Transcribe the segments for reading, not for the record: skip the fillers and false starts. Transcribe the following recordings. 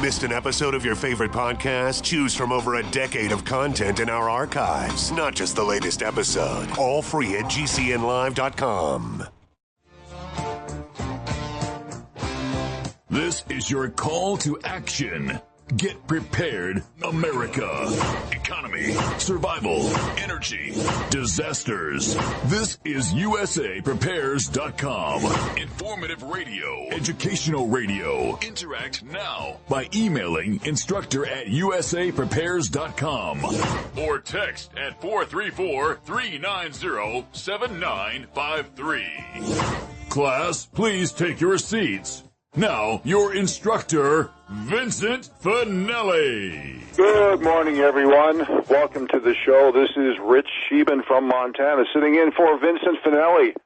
Missed an episode of your favorite podcast? Choose from over a decade of content in our archives, not just the latest episode. All free at GCNlive.com. This is your call to action. Get prepared, America. Economy, survival, energy, disasters. This is USAPrepares.com. Informative radio, educational radio. Interact now by emailing instructor@USAPrepares.com or text at 434-390-7953. Class, please take your seats. Now, your instructor, Vincent Finelli. Good morning, everyone. Welcome to the show. This is Rich Scheben from Montana, sitting in for Vincent Finelli.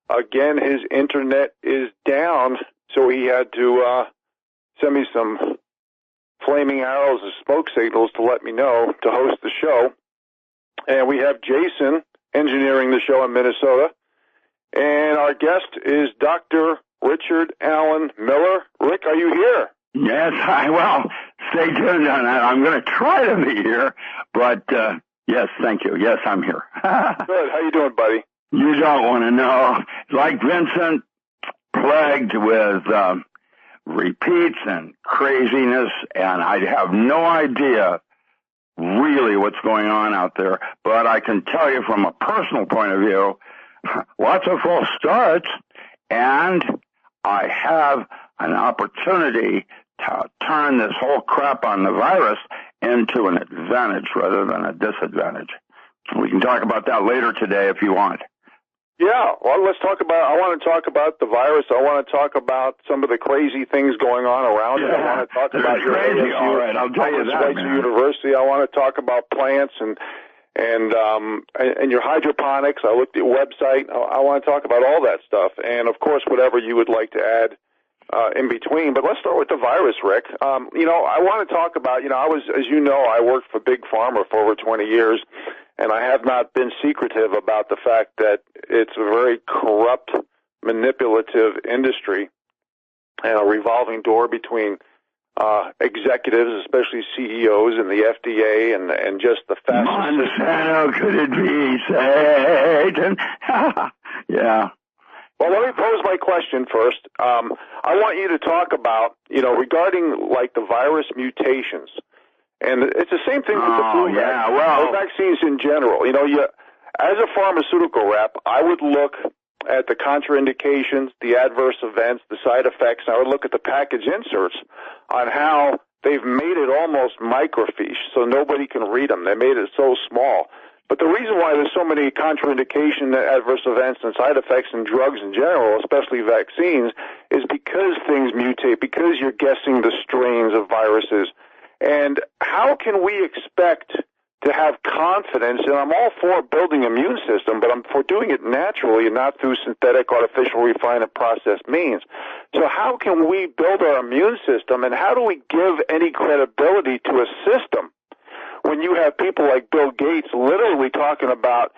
Again, his internet is down, so he had to send me some flaming arrows and smoke signals to let me know to host the show. And we have Jason engineering the show in Minnesota. And our guest is Dr. Richard Allen Miller. Rick, are you here? Yes, stay tuned on that. I'm going to try to be here, but yes, thank you. Yes, I'm here. Good. How you doing, buddy? You don't want to know. Like Vincent, plagued with repeats and craziness, and I have no idea really what's going on out there, but I can tell you from a personal point of view, lots of false starts, and I have an opportunity to turn this whole crap on the virus into an advantage rather than a disadvantage. We can talk about that later today if you want. Yeah, well, I want to talk about the virus. I want to talk about some of the crazy things going on around it. I want to talk about your crazy. All right, I'll tell you that, man. University. I want to talk about plants and your hydroponics. I looked at your website. I want to talk about all that stuff. And, of course, whatever you would like to add in between. But let's start with the virus, Rick. I want to talk about, I worked for Big Pharma for over 20 years, and I have not been secretive about the fact that it's a very corrupt, manipulative industry and a revolving door between executives, especially CEOs and the FDA, and just the fastest. Monsanto, could it be Satan? Yeah. Well, let me pose my question first. I want you to talk about, regarding like the virus mutations, and it's the same thing with the flu vaccines in general. As a pharmaceutical rep, I would look at the contraindications, the adverse events, the side effects, and I would look at the package inserts on how they've made it almost microfiche so nobody can read them. They made it so small. But the reason why there's so many contraindication, adverse events, and side effects in drugs in general, especially vaccines, is because things mutate, because you're guessing the strains of viruses. And how can we expect to have confidence, and I'm all for building an immune system, but I'm for doing it naturally and not through synthetic, artificial, refined, and processed means. So how can we build our immune system, and how do we give any credibility to a system when you have people like Bill Gates literally talking about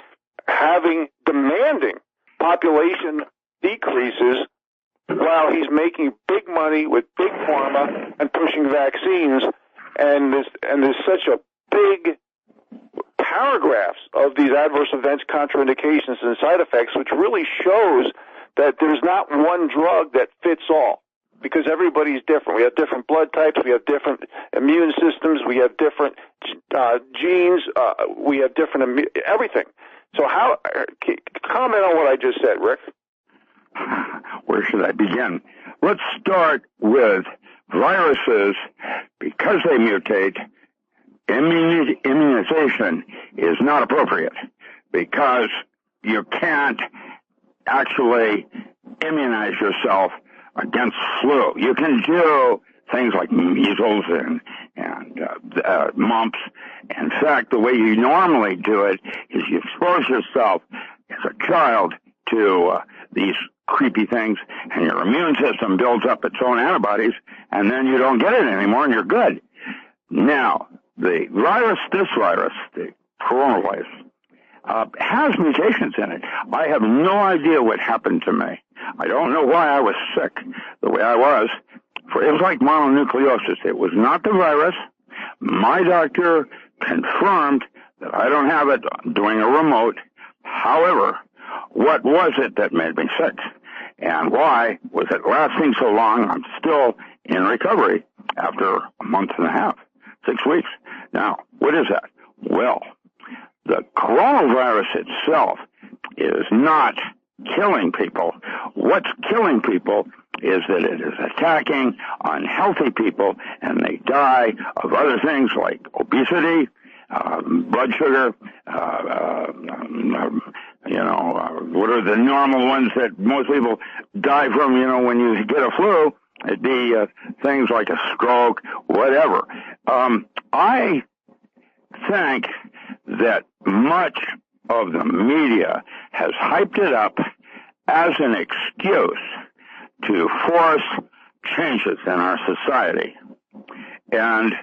demanding population decreases while he's making big money with big pharma and pushing vaccines, and there's such a big paragraphs of these adverse events, contraindications, and side effects, which really shows that there's not one drug that fits all, because everybody's different. We have different blood types, we have different immune systems, we have different genes, we have different everything. So comment on what I just said, Rick. Where should I begin? Let's start with viruses. Because they mutate, immunization is not appropriate, because you can't actually immunize yourself against flu. You can do things like measles and mumps. In fact, the way you normally do it is you expose yourself as a child to these creepy things, and your immune system builds up its own antibodies, and then you don't get it anymore, and you're good. Now, this virus, the coronavirus, has mutations in it. I have no idea what happened to me. I don't know why I was sick the way I was, it was like mononucleosis. It was not the virus. My doctor confirmed that I don't have it doing a remote. However, what was it that made me sick? And why was it lasting so long? I'm still in recovery after a month and a half, 6 weeks. Now, what is that? Well, the coronavirus itself is not killing people. What's killing people is that it is attacking unhealthy people, and they die of other things like obesity, blood sugar, what are the normal ones that most people die from, when you get a flu? It'd be things like a stroke, whatever. I think that much of the media has hyped it up as an excuse to force changes in our society. And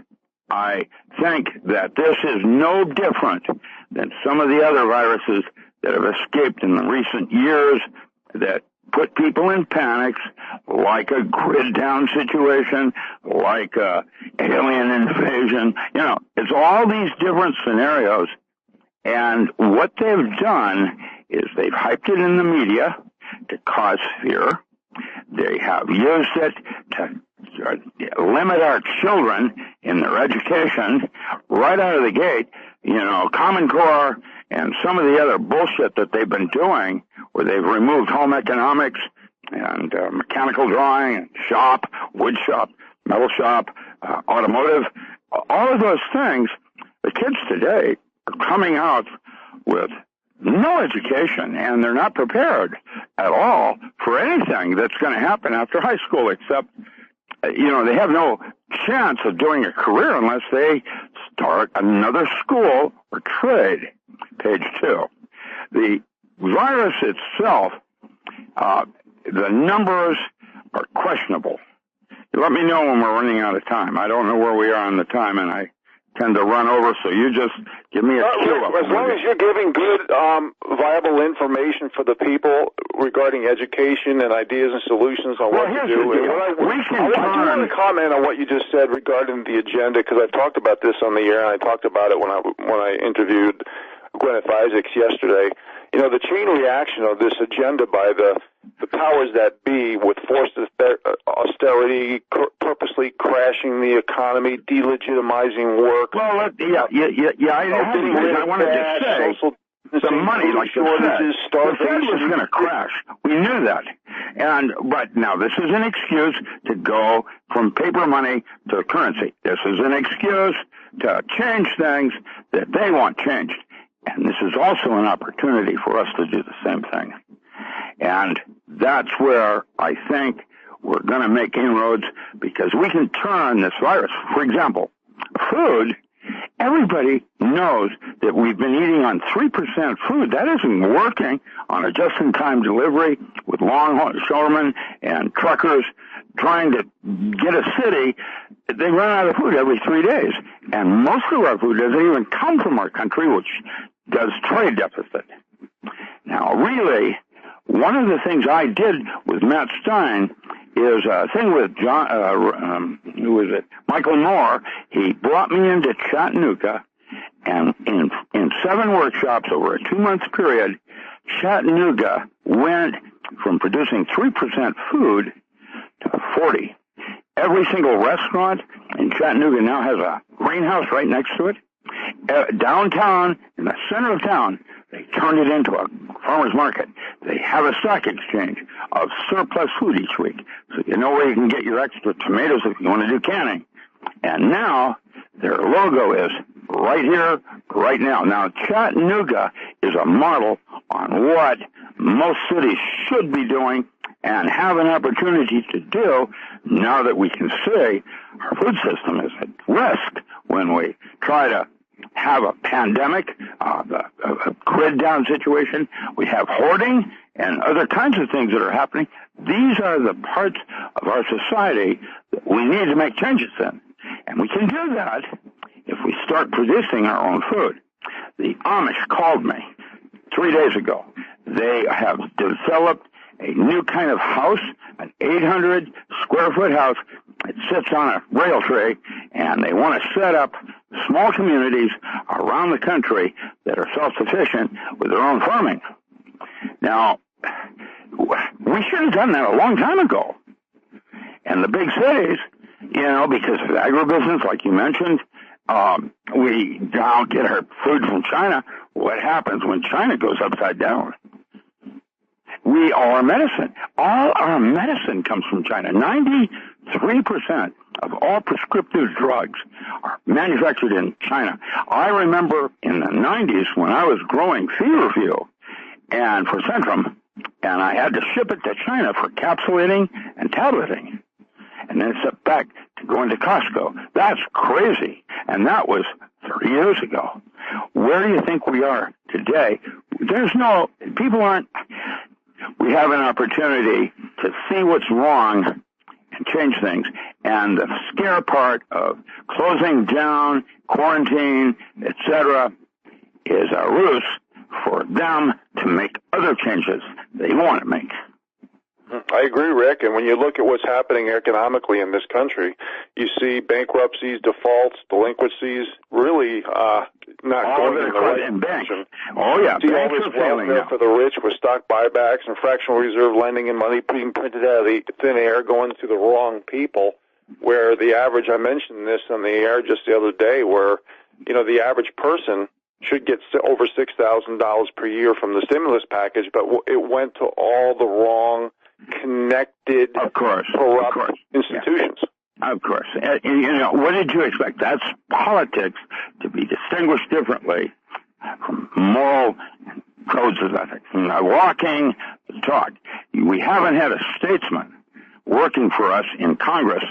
I think that this is no different than some of the other viruses that have escaped in the recent years that put people in panics, like a grid down situation, like alien invasion. It's all these different scenarios. And what they've done is they've hyped it in the media to cause fear. They have used it to limit our children in their education right out of the gate. Common Core and some of the other bullshit that they've been doing, where they've removed home economics and mechanical drawing and shop, wood shop, metal shop, automotive, all of those things. The kids today are coming out with no education, and they're not prepared at all for anything that's going to happen after high school, except, they have no chance of doing a career unless they start another school or trade. Page 2. The virus itself, the numbers are questionable. You let me know when we're running out of time. I don't know where we are on the time, and I tend to run over, so you just give me a cue. As long as you're giving good, viable information for the people regarding education and ideas and solutions on what to do. I do want to comment on what you just said regarding the agenda, because I've talked about this on the air, and I talked about it when I interviewed Gwyneth Isaacs yesterday. The chain reaction of this agenda by the powers that be, with forced austerity, purposely crashing the economy, delegitimizing work. Well, I wanted to say the money, like shortages, the Fed was going to crash. We knew that, but now this is an excuse to go from paper money to currency. This is an excuse to change things that they want changed. And this is also an opportunity for us to do the same thing. And that's where I think we're going to make inroads, because we can turn this virus. For example, food. Everybody knows that we've been eating on 3% food. That isn't working on a just-in-time delivery with longshoremen and truckers trying to get a city. They run out of food every 3 days. And most of our food doesn't even come from our country, which does trade deficit. Now, really, one of the things I did with Matt Stein is a thing with Michael Moore. He brought me into Chattanooga, and in 7 workshops over a 2-month period, Chattanooga went from producing 3% food to 40. Every single restaurant in Chattanooga now has a greenhouse right next to it. Downtown, in the center of town, they turned it into a farmer's market. They have a stock exchange of surplus food each week, so you know where you can get your extra tomatoes if you want to do canning. And now their logo is right here, right now. Now, Chattanooga is a model on what most cities should be doing and have an opportunity to do now that we can see our food system is at risk when we try to have a pandemic, a grid-down situation. We have hoarding and other kinds of things that are happening. These are the parts of our society that we need to make changes in. And we can do that if we start producing our own food. The Amish called me 3 days ago. They have developed a new kind of house, an 800-square-foot house It sits on a rail tray, and they want to set up small communities around the country that are self-sufficient with their own farming. Now, we should have done that a long time ago. And the big cities, because of agribusiness, like you mentioned, we now get our food from China. What happens when China goes upside down? We all our medicine. All our medicine comes from China. 93% of all prescriptive drugs are manufactured in China. I remember in the 90s when I was growing feverfew and for Centrum, and I had to ship it to China for capsulating and tableting. And then sent back to going to Costco. That's crazy. And that was 30 years ago. Where do you think we are today? We have an opportunity to see what's wrong and change things. And the scare part of closing down, quarantine, etc., is a ruse for them to make other changes they want to make. I agree, Rick. And when you look at what's happening economically in this country, you see bankruptcies, defaults, delinquencies really not going in the right direction. Oh, yeah. You see all this welfare for the rich with stock buybacks and fractional reserve lending and money being printed out of the thin air going to the wrong people, where the average, I mentioned this on the air just the other day, where, the average person should get over $6,000 per year from the stimulus package, but it went to all the wrong connected, corrupt institutions. Yeah. Of course. What did you expect? That's politics to be distinguished differently from moral codes of ethics. Walking the talk. We haven't had a statesman working for us in Congress,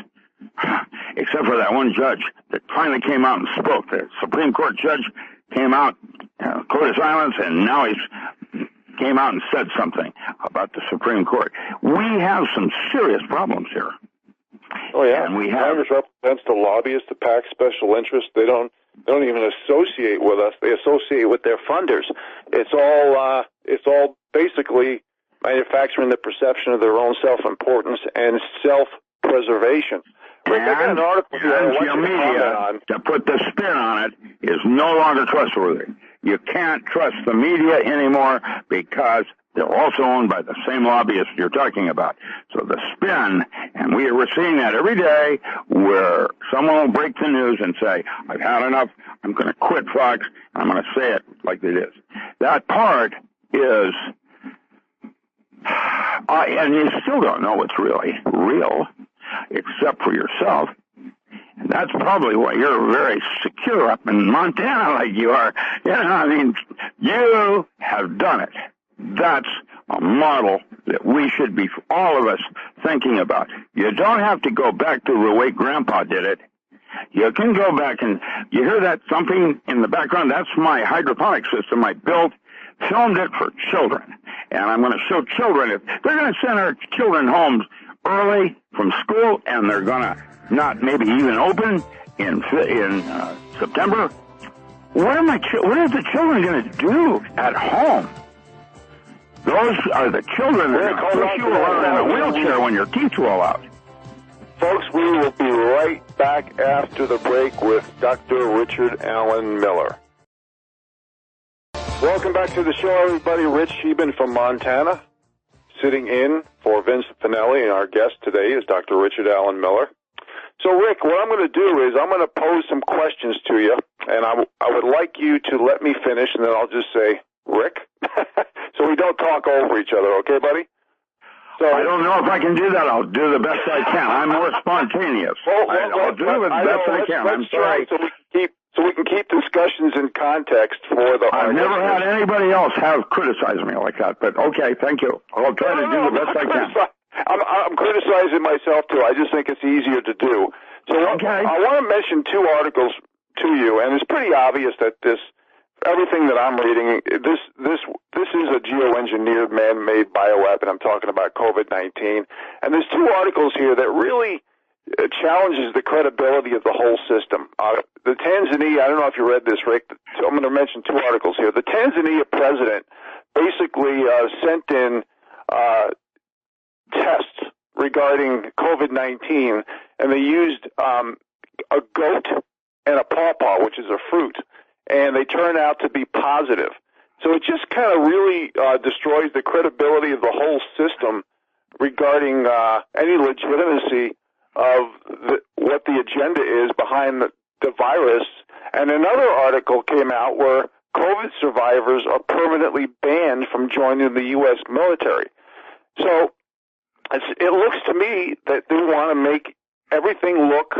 except for that one judge that finally came out and spoke. The Supreme Court judge came out, code of silence, and now he's came out and said something about the Supreme Court. We have some serious problems here. Oh yeah, and Congress represents the lobbyists, the PAC special interests. They don't even associate with us. They associate with their funders. It's all basically manufacturing the perception of their own self-importance and self-preservation. Rick, I got an article here your media to put the spin on it is no longer trustworthy. You can't trust the media anymore because they're also owned by the same lobbyists you're talking about. So the spin, and we're seeing that every day, where someone will break the news and say, I've had enough, I'm going to quit Fox, and I'm going to say it like it is. That part is, and you still don't know what's really real, except for yourself. And that's probably why you're very secure up in Montana like you are. You have done it. That's a model that we should be, all of us, thinking about. You don't have to go back to the way Grandpa did it. You can go back and, you hear that thumping in the background? That's my hydroponic system I built, filmed it for children. And I'm going to show children, if they're going to send our children home early from school, and they're going to not maybe even open in September. What are the children going to do at home? Those are the children that are going to push you around in a wheelchair when your teeth roll out. Folks, we will be right back after the break with Dr. Richard Allen Miller. Welcome back to the show, everybody. Rich Scheben from Montana, sitting in for Vincent Finelli, and our guest today is Dr. Richard Allen Miller. So, Rick, what I'm going to do is I'm going to pose some questions to you, and I would like you to let me finish, and then I'll just say, Rick, so we don't talk over each other, okay, buddy? So I don't know if I can do that. I'll do the best I can. I'm more spontaneous. I'll do the best I can. I'm sorry. So we can keep discussions in context for the. I've never had anybody else have criticized me like that, but okay, thank you. I'll try to do the best I can. I'm criticizing myself too. I just think it's easier to do. So okay. I want to mention two articles to you, and it's pretty obvious that everything that I'm reading, this is a geoengineered, man-made bioweapon. I'm talking about COVID-19. And there's two articles here that really challenges the credibility of the whole system. The Tanzania, I don't know if you read this, Rick, so I'm going to mention two articles here. The Tanzania president basically sent in tests regarding COVID-19, and they used a goat and a pawpaw, which is a fruit, and they turned out to be positive. So it just kind of really destroys the credibility of the whole system regarding any legitimacy of what the agenda is behind the virus. And another article came out where COVID survivors are permanently banned from joining the U.S. military. So it looks to me that they want to make everything look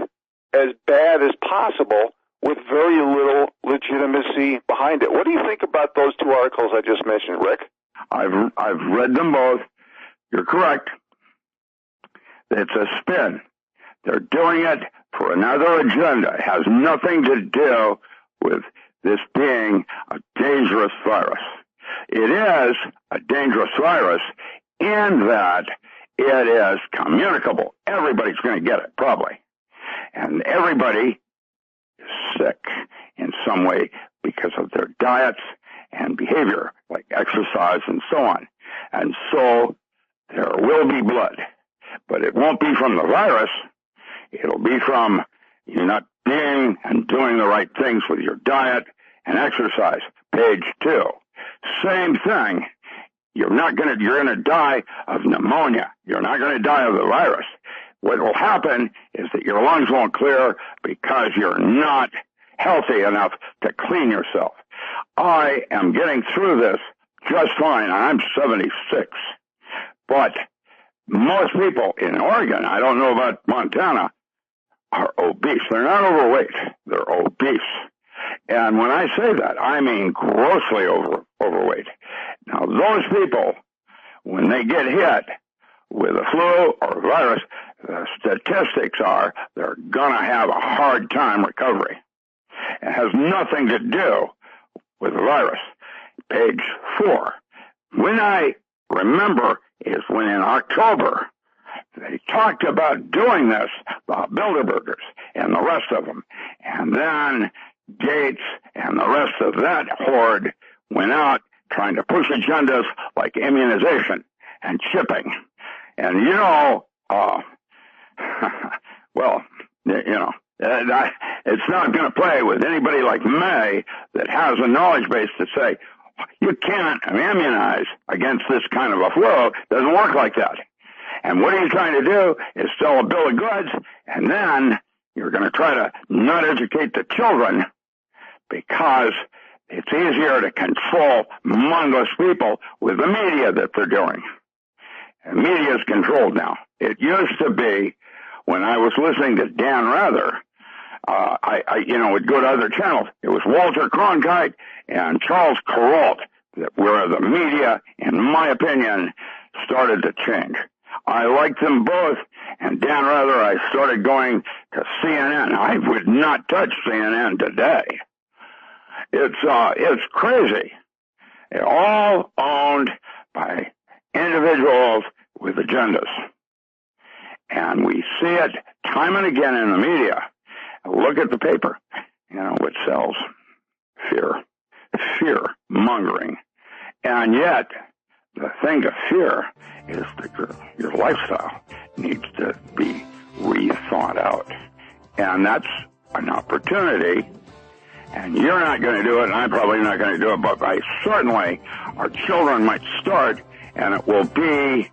as bad as possible with very little legitimacy behind it. What do you think about those two articles I just mentioned, Rick? I've read them both. You're correct. It's a spin. They're doing it for another agenda. It has nothing to do with this being a dangerous virus. It is a dangerous virus in that it is communicable. Everybody's going to get it, probably. And everybody is sick in some way because of their diets and behavior, like exercise and so on. And so there will be blood. But it won't be from the virus. It'll be from you not being and doing the right things with your diet and exercise. Page 2. Same thing. You're going to die of pneumonia. You're not going to die of the virus. What will happen is that your lungs won't clear because you're not healthy enough to clean yourself. I am getting through this just fine. I'm 76. But most people in Oregon, I don't know about Montana, are obese. They're not overweight. They're obese. And when I say that, I mean grossly overweight. Now, those people, when they get hit with a flu or a virus, the statistics are they're going to have a hard time recovering. It has nothing to do with the virus. Page 4. When I remember is when in October they talked about doing this, the Bilderbergers and the rest of them. And then Gates and the rest of that horde went out trying to push agendas like immunization and chipping. And, it's not going to play with anybody like May that has a knowledge base to say, you can't immunize against this kind of a flu. It doesn't work like that. And what are you trying to do is sell a bill of goods, and then you're going to try to not educate the children because it's easier to control mindless people with the media that they're doing. And media is controlled now. It used to be when I was listening to Dan Rather, I would go to other channels. It was Walter Cronkite and Charles Kuralt where the media, in my opinion, started to change. I liked them both, and Dan Rather, I started going to CNN. I would not touch CNN today. It's crazy. They're all owned by individuals with agendas. And we see it time and again in the media. Look at the paper, what sells fear mongering. And yet, the thing to fear is that your lifestyle needs to be rethought out. And that's an opportunity. And you're not going to do it, and I'm probably not going to do it, but our children might start, and it will be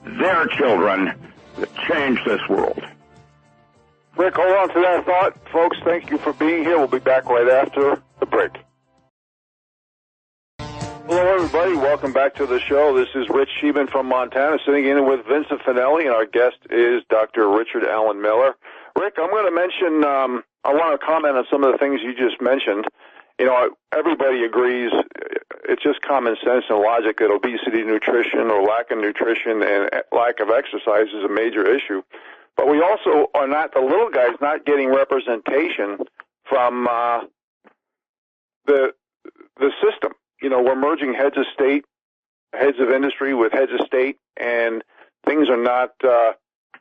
their children that change this world. Rick, hold on to that thought. Folks, thank you for being here. We'll be back right after the break. Hello, everybody. Welcome back to the show. This is Rich Scheben from Montana, sitting in with Vincent Finelli, and our guest is Dr. Richard Allen Miller. Rick, I'm going to mention, I want to comment on some of the things you just mentioned. Everybody agrees it's just common sense and logic that obesity, nutrition, or lack of nutrition and lack of exercise is a major issue. But we also are not, the little guys, not getting representation from the system. We're merging heads of state, heads of industry with heads of state, and things are not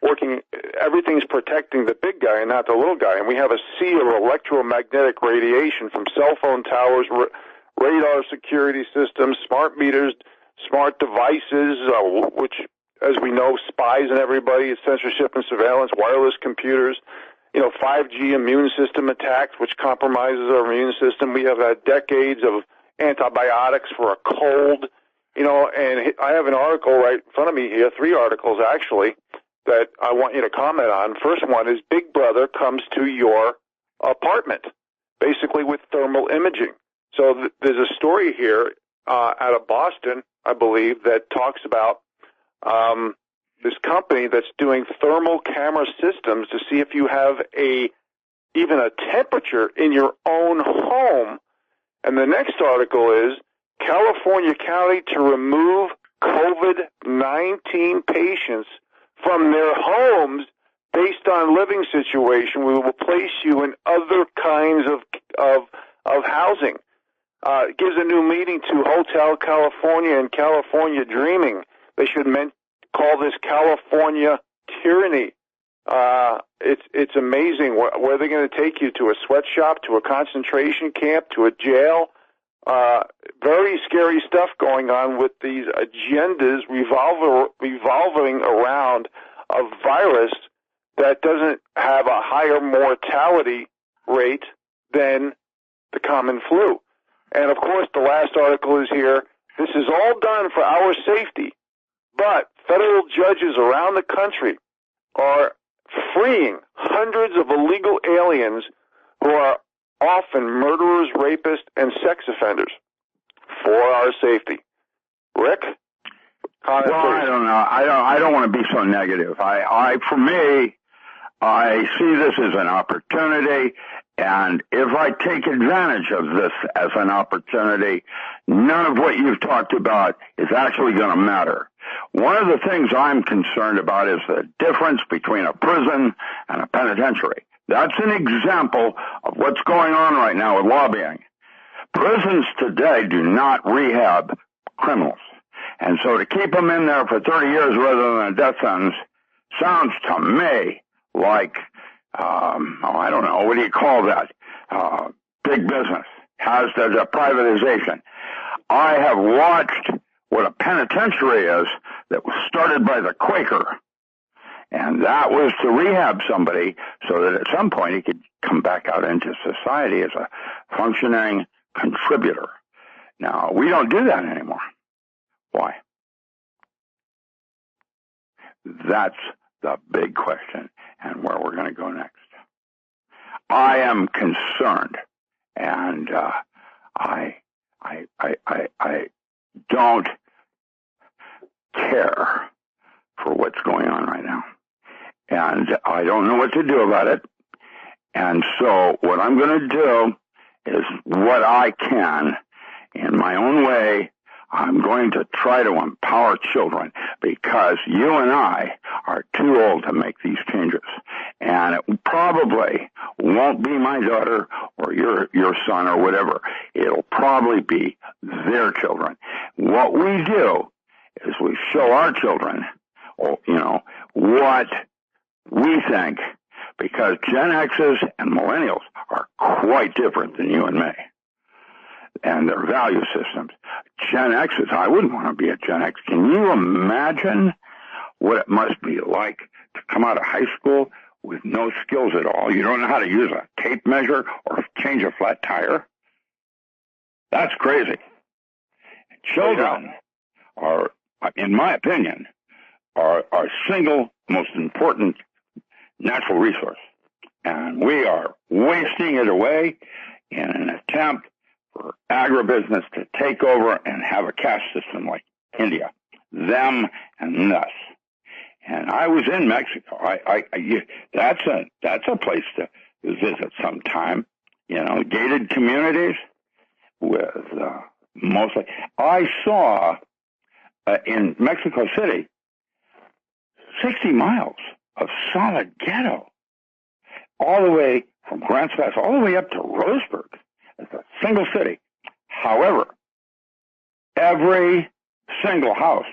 working. Everything's protecting the big guy and not the little guy. And we have a sea of electromagnetic radiation from cell phone towers, radar security systems, smart meters, smart devices, which as we know, spies on everybody, censorship and surveillance, wireless computers, 5G immune system attacks, which compromises our immune system. We have had decades of antibiotics for a cold, and I have an article right in front of me here, 3 articles actually, that I want you to comment on. First one is Big Brother comes to your apartment, basically with thermal imaging. So there's a story here out of Boston, I believe, that talks about this company that's doing thermal camera systems to see if you have even a temperature in your own home. And the next article is California County to remove COVID-19 patients from their homes based on living situation. We will place you in other kinds of housing. It gives a new meaning to Hotel California and California Dreaming. They should call this California tyranny. It's amazing where they're going to take you, to a sweatshop, to a concentration camp, to a jail. Very scary stuff going on with these agendas revolving around a virus that doesn't have a higher mortality rate than the common flu. And, of course, the last article is here. This is all done for our safety, but federal judges around the country are freeing hundreds of illegal aliens who are often murderers, rapists, and sex offenders for our safety. Rick? Well, I don't know. I don't want to be so negative. For me, I see this as an opportunity, and if I take advantage of this as an opportunity, none of what you've talked about is actually going to matter. One of the things I'm concerned about is the difference between a prison and a penitentiary. That's an example of what's going on right now with lobbying. Prisons today do not rehab criminals. And so to keep them in there for 30 years rather than a death sentence sounds to me like, I don't know, what do you call that? Big business. There's a privatization. I have watched what a penitentiary is that was started by the Quaker. And that was to rehab somebody so that at some point he could come back out into society as a functioning contributor. Now, we don't do that anymore. Why? That's the big question, and where we're going to go next. I am concerned, and I don't care for what's going on right now, and I don't know what to do about it. And so what I'm going to do is what I can in my own way. I'm going to try to empower children, because you and I are too old to make these changes. And it probably won't be my daughter or your son or whatever. It'll probably be their children. What we do is we show our children, what we think, because Gen X's and millennials are quite different than you and me, and their value systems. Gen X's, I wouldn't want to be a Gen X. Can you imagine what it must be like to come out of high school with no skills at all? You don't know how to use a tape measure or change a flat tire? That's crazy. Children are, in my opinion, are our single most important natural resource. And we are wasting it away in an attempt for agribusiness to take over and have a caste system like India, them and us. And I was in Mexico. That's a place to visit sometime. Gated communities with mostly. I saw in Mexico City 60 miles of solid ghetto, all the way from Grants Pass all the way up to Roseburg. It's a single city. However, every single house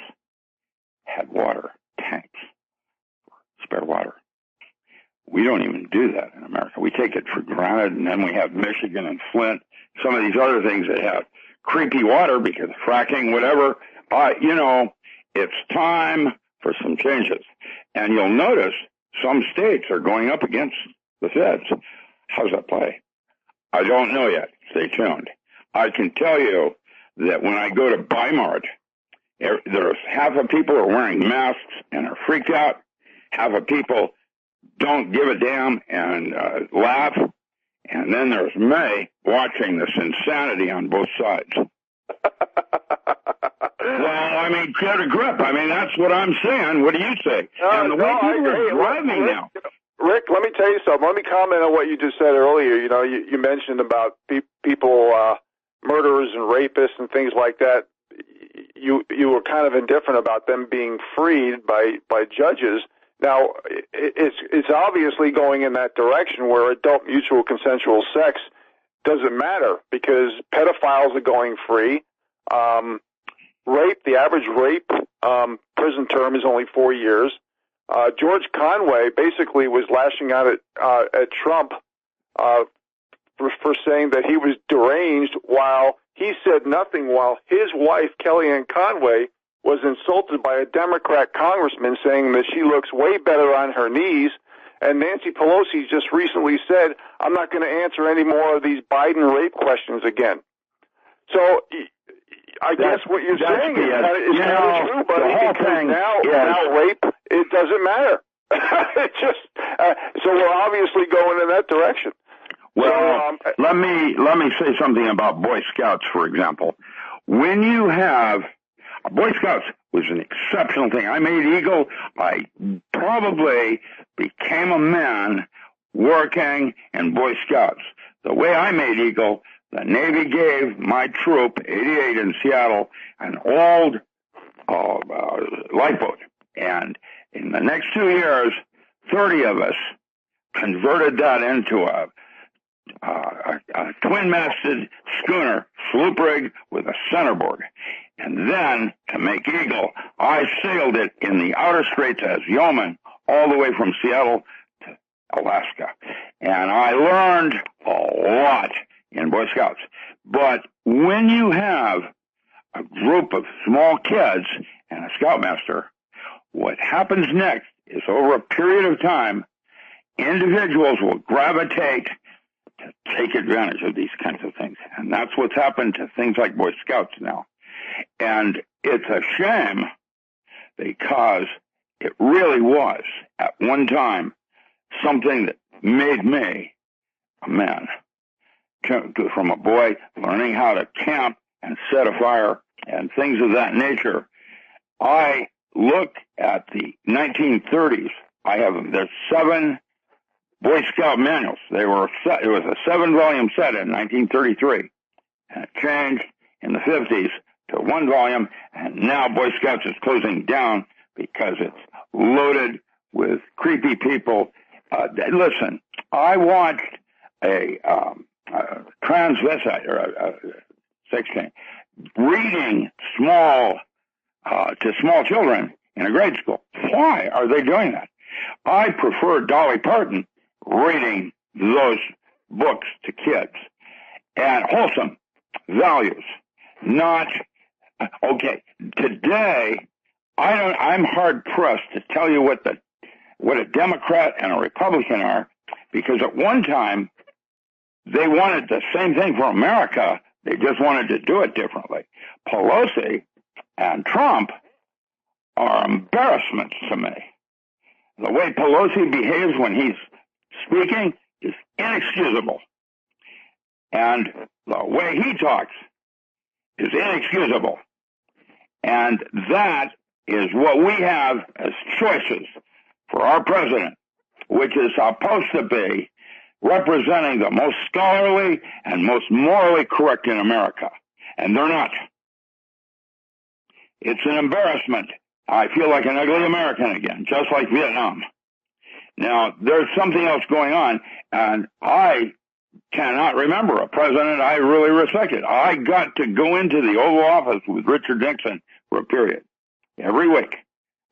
had water tanks, spare water. We don't even do that in America. We take it for granted, and then we have Michigan and Flint, some of these other things that have creepy water because fracking, whatever. It's time for some changes. And you'll notice some states are going up against the feds. How's that play? I don't know yet. Stay tuned. I can tell you that when I go to Bi-Mart, there's half of people are wearing masks and are freaked out. Half of people don't give a damn and laugh. And then there's May watching this insanity on both sides. Well, I mean, get a grip. I mean, that's what I'm saying. What do you say? And the way people are driving now. Rick, let me tell you something. Let me comment on what you just said earlier. You know, you mentioned about people, murderers and rapists and things like that. You were kind of indifferent about them being freed by judges. Now, it's obviously going in that direction where adult mutual consensual sex doesn't matter because pedophiles are going free. Rape, the average rape prison term is only 4 years. George Conway basically was lashing out at Trump for saying that he was deranged while he said nothing, while his wife, Kellyanne Conway, was insulted by a Democrat congressman saying that she looks way better on her knees. And Nancy Pelosi just recently said, I'm not going to answer any more of these Biden rape questions again. So I guess what you're saying is kind of true, but now rape, it doesn't matter. It just so we're obviously going in that direction. Well, let me say something about Boy Scouts, for example. When you have Boy Scouts was an exceptional thing. I made Eagle. I probably became a man working in Boy Scouts. The way I made Eagle, the Navy gave my troop, 88 in Seattle, an old lifeboat. And in the next 2 years, 30 of us converted that into a twin-masted schooner, sloop rig with a centerboard. And then, to make Eagle, I sailed it in the outer straits as yeoman all the way from Seattle to Alaska. And I learned a lot in Boy Scouts. But when you have a group of small kids and a scoutmaster, what happens next is over a period of time, individuals will gravitate to take advantage of these kinds of things. And that's what's happened to things like Boy Scouts now. And it's a shame because it really was, at one time, something that made me a man. From a boy learning how to camp and set a fire and things of that nature. I look at the 1930s. There's 7 Boy Scout manuals. It was a 7-volume set in 1933. And it changed in the 50s to 1 volume, and now Boy Scouts is closing down because it's loaded with creepy people. Listen, I watched a transvestite or a sex change reading to small children in a grade school. Why are they doing that? I prefer Dolly Parton reading those books to kids and wholesome values, not okay. Today, I'm hard pressed to tell you what a Democrat and a Republican are, because at one time they wanted the same thing for America. They just wanted to do it differently. Pelosi and Trump are embarrassments to me. The way Pelosi behaves when he's speaking is inexcusable. And the way he talks is inexcusable. And that is what we have as choices for our president, which is supposed to be representing the most scholarly and most morally correct in America. And they're not. It's an embarrassment. I feel like an ugly American again, just like Vietnam. Now, there's something else going on, and I cannot remember a president I really respected. I got to go into the Oval Office with Richard Nixon for a period. Every week.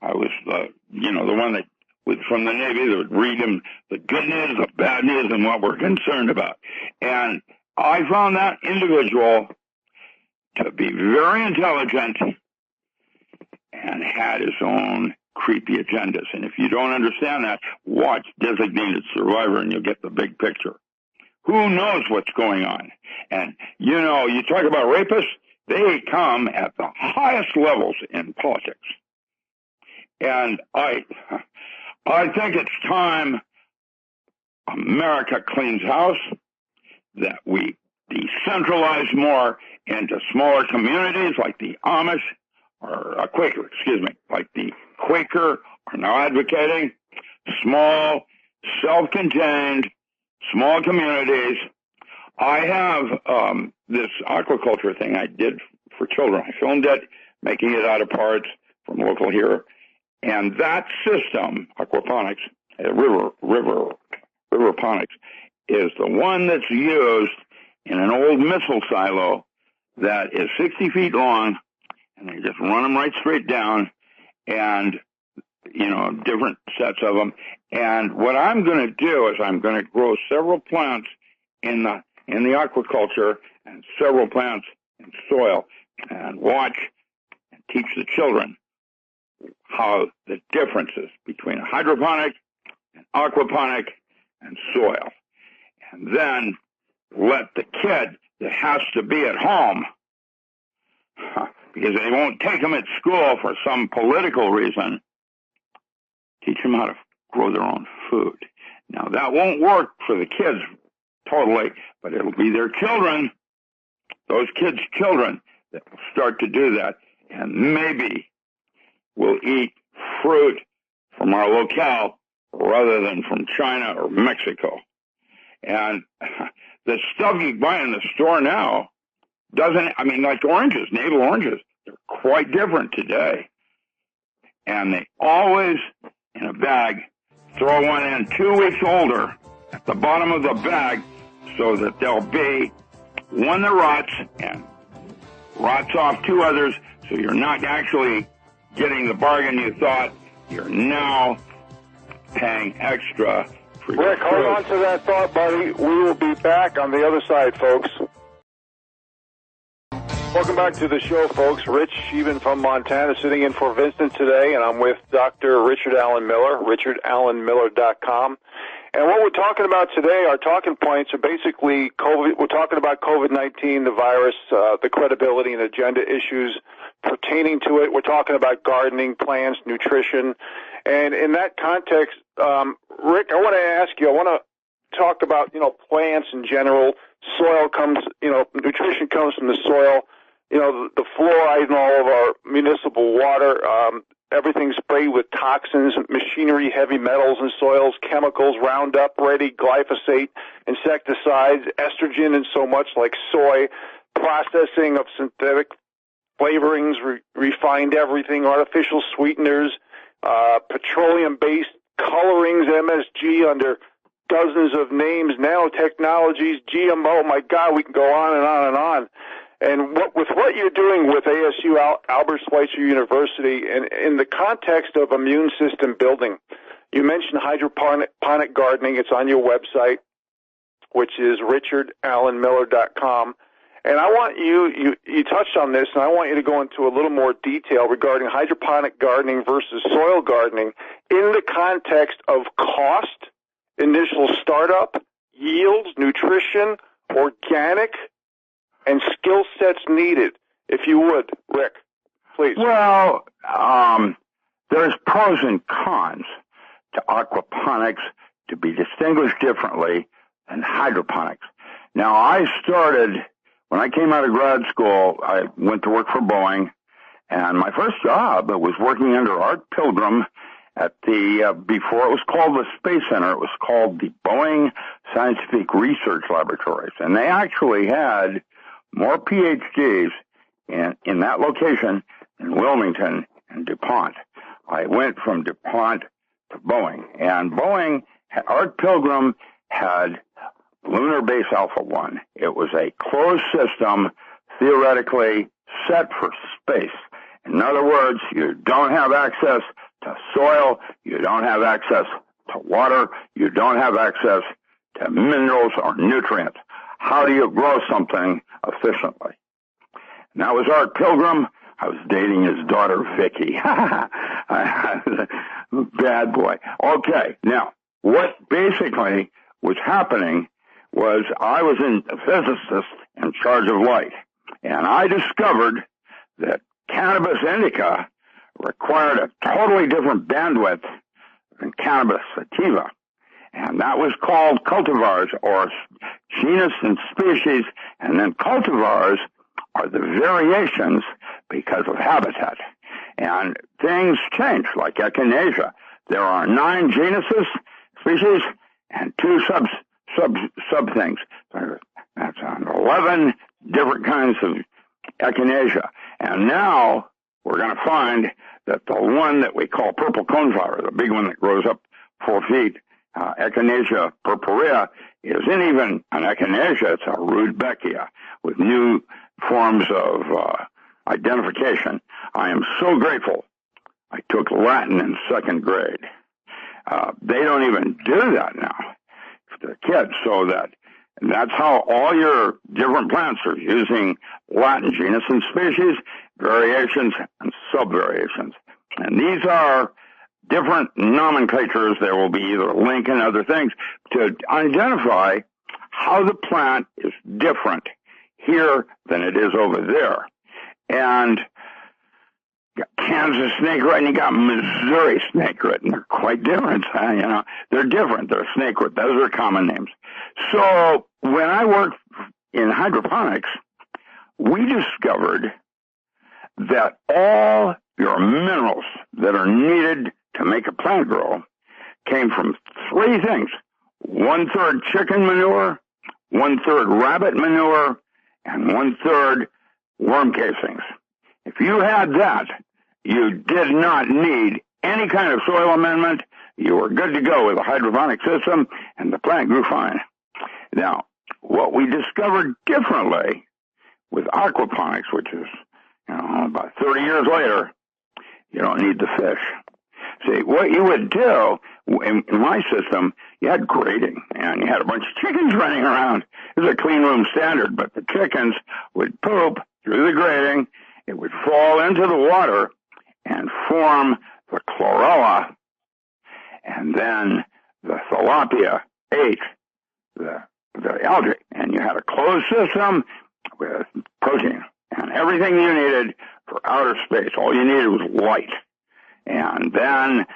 I was, the one that was from the Navy that would read him the good news, the bad news, and what we're concerned about. And I found that individual to be very intelligent and had his own creepy agendas. And if you don't understand that, watch Designated Survivor and you'll get the big picture. Who knows what's going on? And, you know, you talk about rapists, they come at the highest levels in politics. And I think it's time America cleans house, that we decentralize more into smaller communities like the Amish, or Quaker, like the Quaker are now advocating, small, self-contained, small communities. I have this aquaculture thing I did for children. I filmed it, making it out of parts from local here. And that system, aquaponics, riverponics, is the one that's used in an old missile silo that is 60 feet long, and they just run them right straight down, and, you know, different sets of them. And what I'm going to do is I'm going to grow several plants in the aquaculture and several plants in soil, and watch and teach the children how the differences between a hydroponic, an aquaponic, and soil. And then let the kid that has to be at home, because they won't take them at school for some political reason, teach them how to grow their own food. Now, that won't work for the kids totally, but it'll be their children, those kids' children, that will start to do that. And maybe we'll eat fruit from our locale rather than from China or Mexico. And the stuff you buy in the store now doesn't, I mean, like oranges, navel oranges, they're quite different today. And they always, in a bag, throw one in 2 weeks older at the bottom of the bag so that there'll be one that rots and rots off two others, so you're not actually getting the bargain you thought. You're now paying extra for your Rick, hold on to that thought, buddy. We will be back on the other side, folks. Welcome back to the show, folks. Rich Scheben from Montana sitting in for Vincent today, and I'm with Dr. Richard Allen Miller, richardallenmiller.com. And what we're talking about today, our talking points are basically COVID. We're talking about COVID-19, the virus, the credibility and agenda issues pertaining to it. We're talking about gardening, plants, nutrition. And in that context, Rick, I want to ask you, I want to talk about, plants in general. Soil comes, nutrition comes from the soil. The fluoride in all of our municipal water, everything's sprayed with toxins, machinery, heavy metals in soils, chemicals, Roundup Ready, glyphosate, insecticides, estrogen, and so much like soy, processing of synthetic flavorings, refined everything, artificial sweeteners, petroleum-based colorings, MSG under dozens of names, nanotechnologies, GMO. My God, we can go on and on and on. And with what you're doing with ASU, Albert Schweitzer University, and in the context of immune system building, you mentioned hydroponic gardening. It's on your website, which is richardallenmiller.com. And I want you touched on this, and I want you to go into a little more detail regarding hydroponic gardening versus soil gardening in the context of cost, initial startup, yields, nutrition, organic, and skill sets needed. If you would, Rick, please. Well, there's pros and cons to aquaponics to be distinguished differently than hydroponics. Now, when I came out of grad school, I went to work for Boeing, and my first job was working under Art Pilgrim at before it was called the Space Center, it was called the Boeing Scientific Research Laboratories, and they actually had more PhDs in that location than Wilmington and DuPont. I went from DuPont to Boeing, and Art Pilgrim had Lunar Base Alpha 1. It was a closed system, theoretically set for space. In other words, you don't have access to soil, you don't have access to water, you don't have access to minerals or nutrients. How do you grow something efficiently? And that was Art Pilgrim. I was dating his daughter, Vicky. Bad boy. Okay, now, what basically was happening was I was a physicist in charge of light, and I discovered that cannabis indica required a totally different bandwidth than cannabis sativa, and that was called cultivars, or genus and species, and then cultivars are the variations because of habitat. And things change, like echinacea. There are 9 genuses, species, and 2 sub things. That's 11 different kinds of echinacea. And now we're going to find that the one that we call purple coneflower, the big one that grows up 4 feet, Echinacea purpurea, isn't even an echinacea, it's a rudbeckia with new forms of identification. I am so grateful I took Latin in 2nd grade. They don't even do that now for the kids, so that's how all your different plants are using Latin genus and species, variations, and subvariations. And these are different nomenclatures. There will be either link and other things to identify how the plant is different here than it is over there. And you got Kansas snakeroot and you got Missouri snakeroot, and they're quite different. They're different. They're snakeroot. Those are common names. So when I worked in hydroponics, we discovered that all your minerals that are needed to make a plant grow came from 3 things: 1/3 chicken manure, 1/3 rabbit manure, and 1/3 worm casings. If you had that, you did not need any kind of soil amendment. You were good to go with a hydroponic system, and the plant grew fine. Now, what we discovered differently with aquaponics, which is about 30 years later, you don't need the fish. See, what you would do, in my system, you had grading, and you had a bunch of chickens running around. It was a clean room standard, but the chickens would poop through the grading. It would fall into the water and form the chlorella, and then the tilapia ate the algae, and you had a closed system with protein and everything you needed for outer space. All you needed was light. And then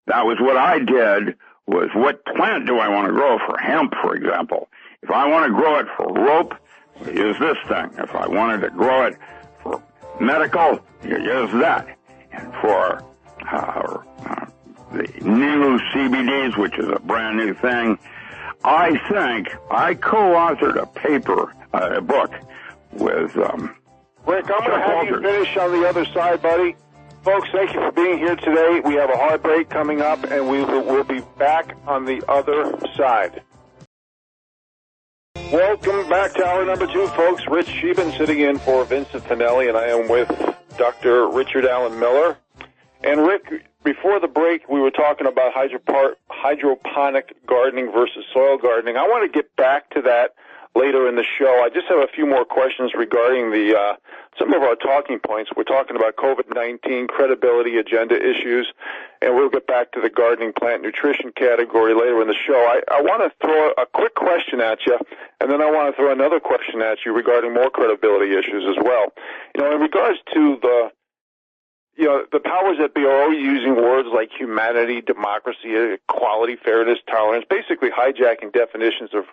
that was what I did, was what plant do I want to grow for hemp, for example. If I want to grow it for rope, you use this thing. If I wanted to grow it for medical, you use that. And for the new CBDs, which is a brand new thing, I think I co-authored a book with Rick, I'm going to have you finish on the other side, buddy. Folks, thank you for being here today. We have a hard break coming up, and we'll be back on the other side. Welcome back to hour number 2, folks. Rich Scheben sitting in for Vincent Finelli, and I am with Dr. Richard Allen Miller. And Rick, before the break, we were talking about hydroponic gardening versus soil gardening. I want to get back to that later in the show. I just have a few more questions regarding some of our talking points. We're talking about COVID-19, credibility, agenda issues, and we'll get back to the gardening plant nutrition category later in the show. I want to throw a quick question at you, and then I want to throw another question at you regarding more credibility issues as well. In regards to the powers that be are always using words like humanity, democracy, equality, fairness, tolerance, basically hijacking definitions of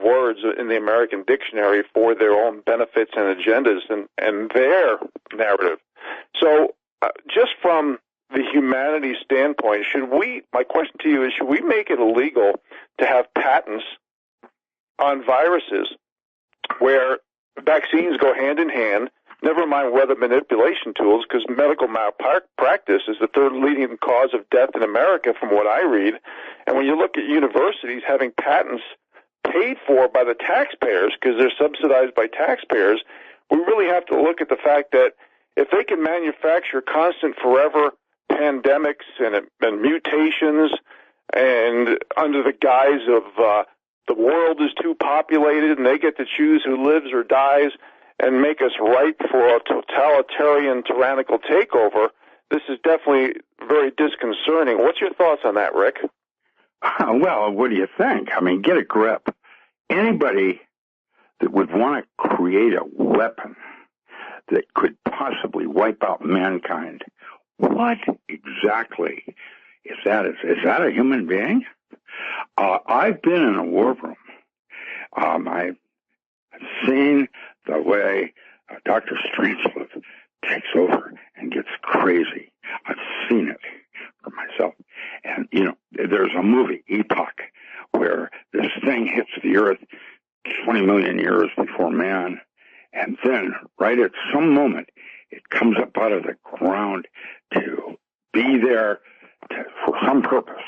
words in the American dictionary for their own benefits and agendas and their narrative. So just from the humanities standpoint, my question to you is, should we make it illegal to have patents on viruses where vaccines go hand in hand, never mind weather manipulation tools, because medical malpractice is the 3rd leading cause of death in America from what I read. And when you look at universities having patents paid for by the taxpayers, because they're subsidized by taxpayers, we really have to look at the fact that if they can manufacture constant forever pandemics and mutations, and under the guise of the world is too populated and they get to choose who lives or dies, and make us ripe for a totalitarian, tyrannical takeover, this is definitely very disconcerting. What's your thoughts on that, Rick? Well, what do you think? I mean, get a grip. Anybody that would want to create a weapon that could possibly wipe out mankind, what exactly is that? Is that a human being? I've been in a war room. I've seen the way Dr. Strangelove takes over and gets crazy. I've seen it for myself. And, there's a movie, Epoch, where this thing hits the earth 20 million years before man. And then, right at some moment, it comes up out of the ground to be there for some purpose.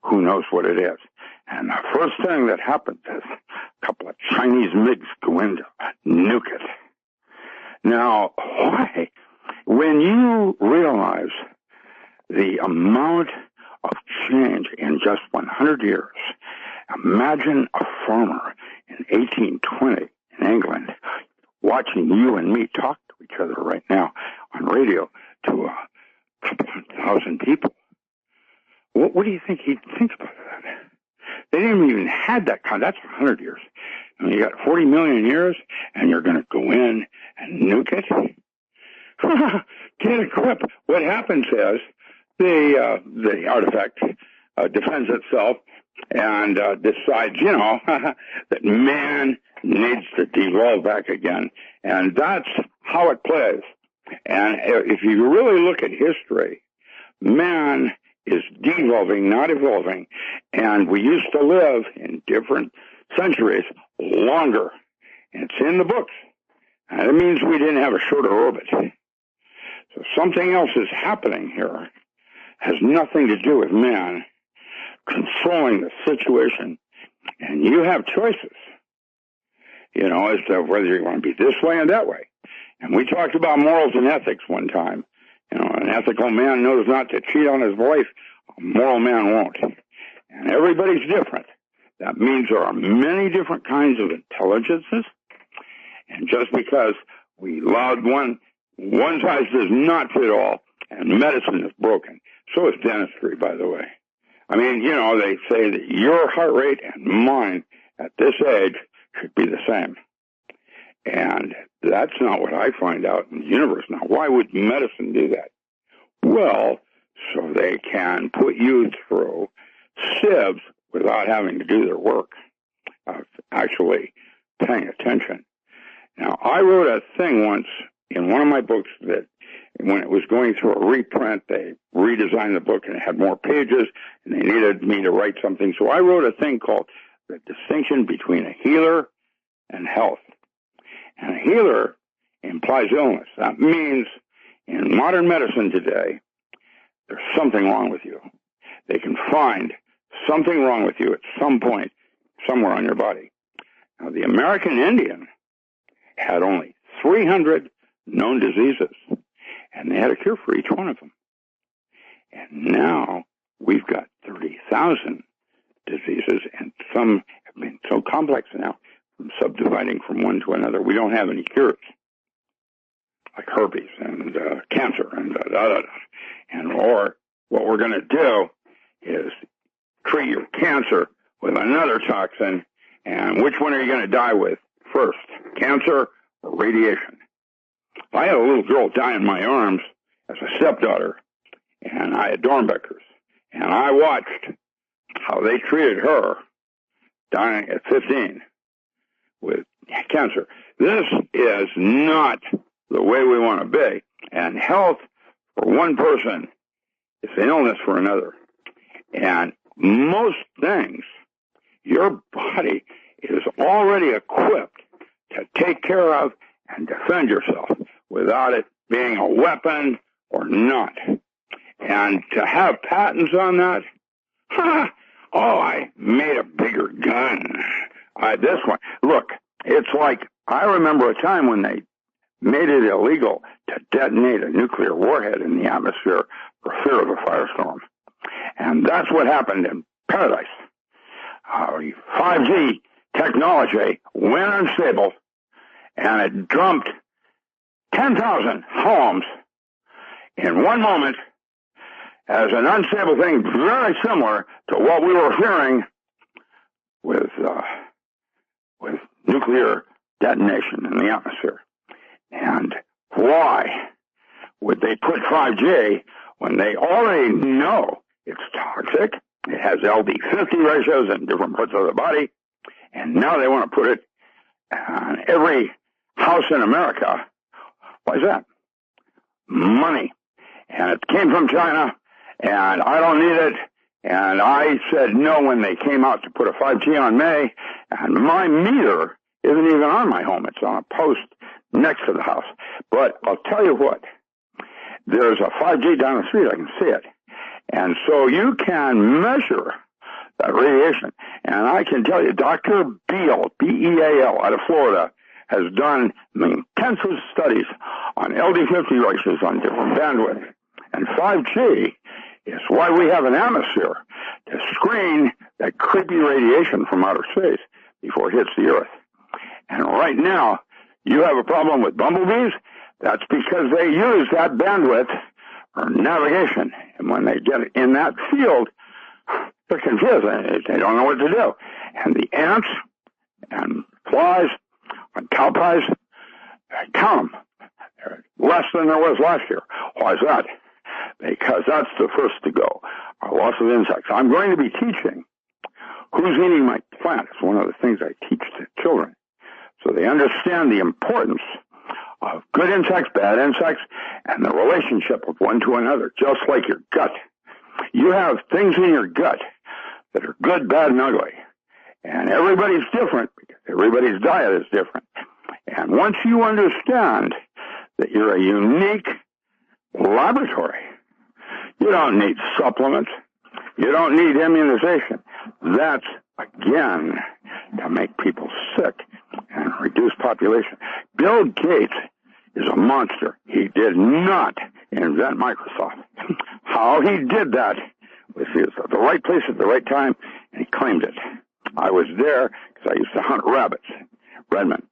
Who knows what it is? And the first thing that happens is a couple of Chinese MiGs go in to nuke it. Now, why? When you realize the amount of change in just 100 years, imagine a farmer in 1820 in England watching you and me talk to each other right now on radio to a couple of thousand people. What do you think he'd think about that? They didn't even had that kind. That's 100 years. And you got 40 million years, and you're going to go in and nuke it? Get a grip. What happens is the artifact defends itself and decides, that man needs to devolve back again. And that's how it plays. And if you really look at history, man is devolving, not evolving. And we used to live in different centuries longer. And it's in the books. And it means we didn't have a shorter orbit. So something else is happening here. Has nothing to do with man controlling the situation. And you have choices, as to whether you want to be this way or that way. And we talked about morals and ethics one time. An ethical man knows not to cheat on his wife. A moral man won't. And everybody's different. That means there are many different kinds of intelligences. And just because we allowed one size does not fit all. And medicine is broken. So is dentistry, by the way. I mean, they say that your heart rate and mine at this age should be the same. And that's not what I find out in the universe. Now, why would medicine do that? Well, so they can put you through sieves without having to do their work of actually paying attention. Now, I wrote a thing once in one of my books that when it was going through a reprint, they redesigned the book and it had more pages, and they needed me to write something. So I wrote a thing called The Distinction Between a Healer and Health. And a healer implies illness. That means in modern medicine today, there's something wrong with you. They can find something wrong with you at some point, somewhere on your body. Now, the American Indian had only 300 known diseases, and they had a cure for each one of them. And now we've got 30,000 diseases, and some have been so complex now, from subdividing from one to another, we don't have any cures, like herpes and cancer and And or what we're going to do is treat your cancer with another toxin, and which one are you going to die with first, cancer or radiation? I had a little girl die in my arms as a stepdaughter, and I had Dornbeckers, and I watched how they treated her dying at 15 with cancer. This is not the way we want to be, and health for one person is an illness for another. And most things, your body is already equipped to take care of and defend yourself without it being a weapon or not. And to have patents on that, I made a bigger gun. This one, look, it's like, I remember a time when they made it illegal to detonate a nuclear warhead in the atmosphere for fear of a firestorm. And that's what happened in Paradise. 5G technology went unstable, and it dumped 10,000 homes in one moment as an unstable thing very similar to what we were hearing with nuclear detonation in the atmosphere. And why would they put 5G when they already know it's toxic? It has LD50 ratios in different parts of the body, and now they want to put it on every house in America. Why is that? Money. And it came from China, and I don't need it. And I said no when they came out to put a 5G on me, and my meter isn't even on my home. It's on a post next to the house. But I'll tell you what, there's a 5G down the street. I can see it. And so you can measure that radiation. And I can tell you, Dr. Beal, B-E-A-L, out of Florida, has done intensive studies on LD50 ratios on different bandwidth. And 5G is why we have an atmosphere to screen that creepy radiation from outer space before it hits the Earth. And right now, you have a problem with bumblebees. That's because they use that bandwidth for navigation. And when they get in that field, they're confused. They don't know what to do. And the ants and flies and cow pies, count them. They're less than there was last year. Why is that? Because that's the first to go. Our loss of insects. I'm going to be teaching who's eating my plant. It's one of the things I teach to children, so they understand the importance of good insects, bad insects, and the relationship of one to another, just like your gut. You have things in your gut that are good, bad, and ugly. And everybody's different because everybody's diet is different. And once you understand that you're a unique laboratory, you don't need supplements. You don't need immunization. That's, again, to make people sick and reduce population. Bill Gates is a monster. He did not invent Microsoft. How he did that was he was at the right place at the right time, and he claimed it. I was there because I used to hunt rabbits, Redmond.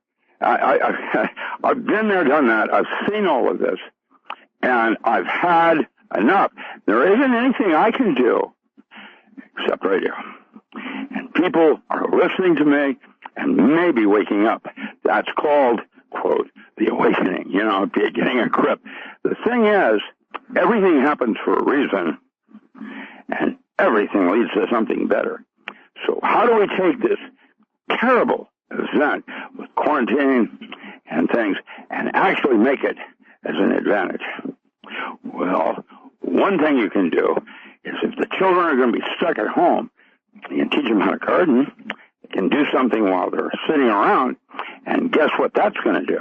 I've been there, done that. I've seen all of this, and I've had enough. There isn't anything I can do except radio. And people are listening to me and maybe waking up. That's called, quote, the awakening, getting a grip. The thing is, everything happens for a reason, and everything leads to something better. So how do we take this terrible event with quarantine and things and actually make it as an advantage? Well, one thing you can do is if the children are going to be stuck at home, you can teach them how to garden. They can do something while they're sitting around, and guess what that's going to do?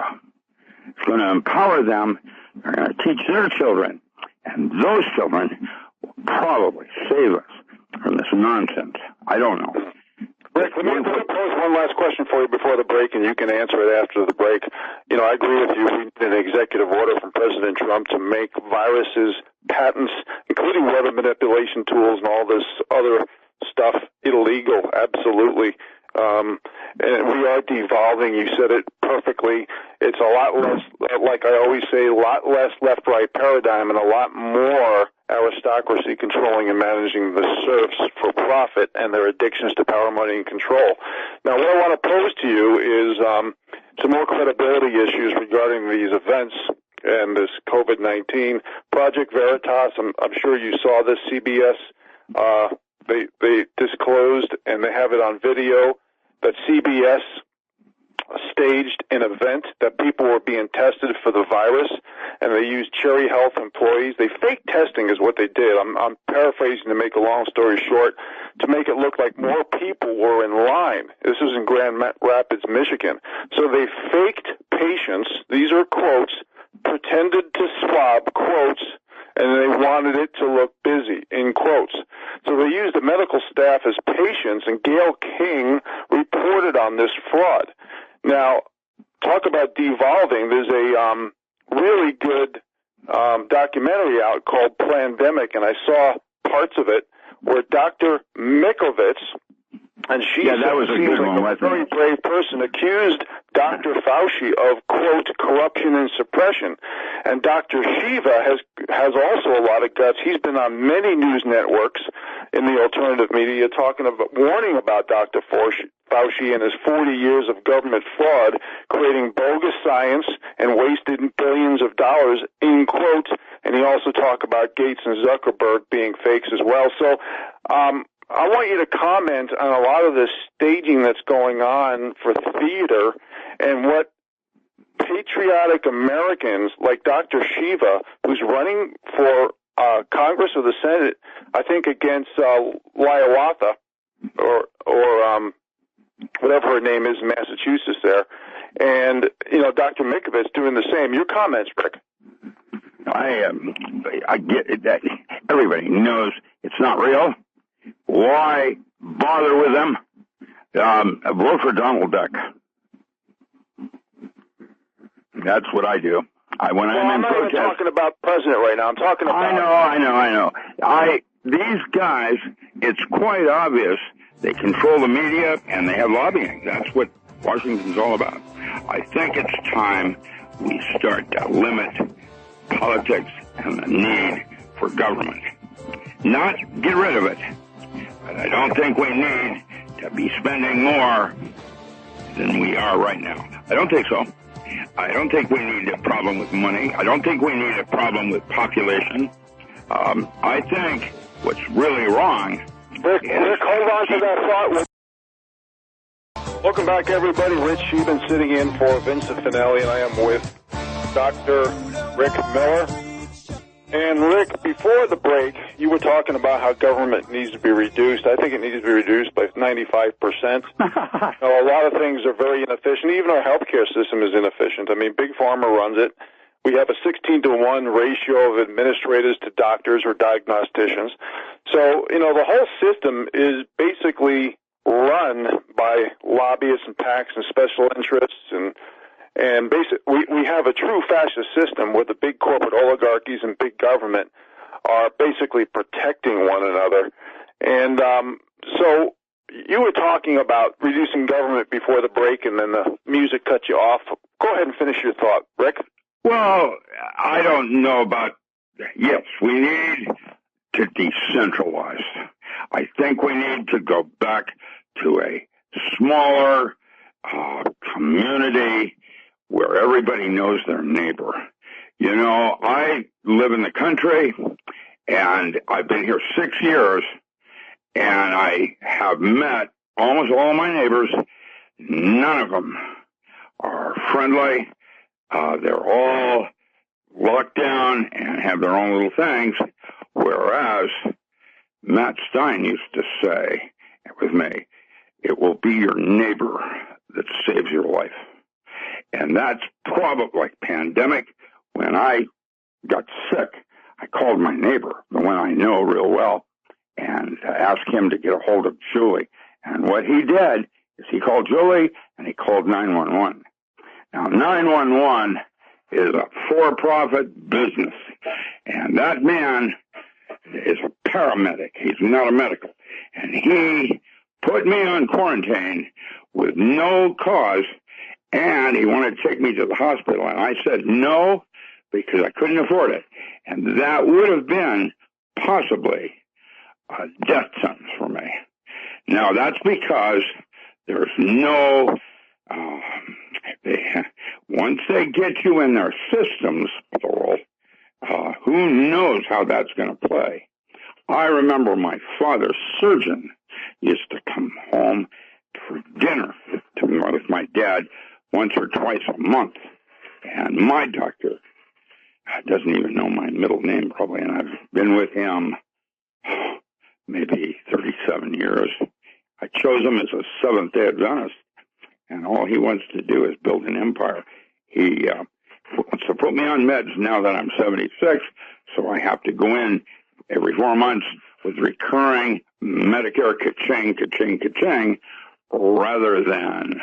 It's going to empower them. They're going to teach their children, and those children will probably save us from this nonsense. I don't know. Rick, let me pose one last question for you before the break, and you can answer it after the break. I agree with you. We need an executive order from President Trump to make viruses, patents, including weather manipulation tools and all this other stuff, illegal. Absolutely. And we are devolving. You said it perfectly. It's a lot less, like I always say, a lot less left-right paradigm and a lot more aristocracy controlling and managing the serfs for profit and their addictions to power, money, and control. Now, what I want to pose to you is some more credibility issues regarding these events and this COVID-19. Project Veritas, I'm sure you saw this, CBS, they disclosed, and they have it on video, that CBS staged an event that people were being tested for the virus, and they used Cherry Health employees. They fake testing is what they did. I'm paraphrasing to make a long story short, to make it look like more people were in line. This was in Grand Rapids, Michigan. So they faked patients, these are quotes, pretended to swab, quotes, and they wanted it to look busy, in quotes. So they used the medical staff as patients, and Gail King reported on this fraud. Now, talk about devolving. There's a really good documentary out called Plandemic, and I saw parts of it where Dr. Mikovits And she that was a good one. A very brave person, accused Dr. Fauci of, quote, corruption and suppression. And Dr. Shiva has also a lot of guts. He's been on many news networks in the alternative media warning about Dr. Fauci and his 40 years of government fraud, creating bogus science and wasted billions of dollars, in quotes. And he also talked about Gates and Zuckerberg being fakes as well. So, I want you to comment on a lot of the staging that's going on for theater and what patriotic Americans like Dr. Shiva, who's running for Congress or the Senate, I think against Liawatha or whatever her name is in Massachusetts there, and Dr. Mikovits doing the same. Your comments, Rick? I get it, that everybody knows it's not real. Why bother with them? Vote for Donald Duck. That's what I do. I'm not even talking about president right now. I'm talking about... I know. These guys, it's quite obvious they control the media and they have lobbying. That's what Washington's all about. I think it's time we start to limit politics and the need for government. Not get rid of it. But I don't think we need to be spending more than we are right now. I don't think so. I don't think we need a problem with money. I don't think we need a problem with population. I think what's really wrong... Rick, hold on to that thought. Welcome back, everybody. Rich Scheben sitting in for Vincent Finelli, and I am with Dr. Rick Miller. And Rick, before the break, you were talking about how government needs to be reduced. I think it needs to be reduced by 95%. A lot of things are very inefficient. Even our healthcare system is inefficient. I mean, Big Pharma runs it. We have a 16-to-1 ratio of administrators to doctors or diagnosticians. So, the whole system is basically run by lobbyists and PACs and special interests and basically, we have a true fascist system where the big corporate oligarchies and big government are basically protecting one another. And so you were talking about reducing government before the break, and then the music cut you off. Go ahead and finish your thought, Rick. Well, I don't know about... Yes, we need to decentralize. I think we need to go back to a smaller community where everybody knows their neighbor. I live in the country, and I've been here 6 years, and I have met almost all my neighbors. None of them are friendly. They're all locked down and have their own little things, whereas Matt Stein used to say with me, it will be your neighbor that saves your life. And that's probably like pandemic. When I got sick, I called my neighbor, the one I know real well, and asked him to get a hold of Julie. And what he did is he called Julie and he called 911. Now, 911 is a for-profit business, and that man is a paramedic. He's not a medical. And he put me on quarantine with no cause, and he wanted to take me to the hospital. And I said no, because I couldn't afford it. And that would have been possibly a death sentence for me. Now, that's because there's no... once they get you in their systems, plural, who knows how that's going to play. I remember my father's surgeon used to come home for dinner with my dad once or twice a month. And my doctor doesn't even know my middle name, probably, and I've been with him maybe 37 years. I chose him as a Seventh-day Adventist, and all he wants to do is build an empire. He wants to put me on meds now that I'm 76, so I have to go in every 4 months with recurring Medicare ka-ching, rather than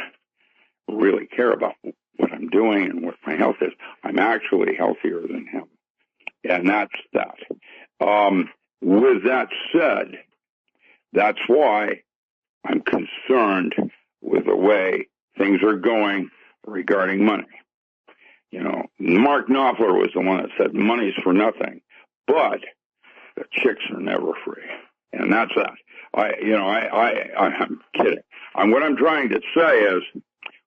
really care about what I'm doing and what my health is. I'm actually healthier than him, and that's that. With that said, that's why I'm concerned with the way things are going regarding money. You know, Mark Knopfler was the one that said money's for nothing, but the chicks are never free. And that's that. I'm kidding. What I'm trying to say is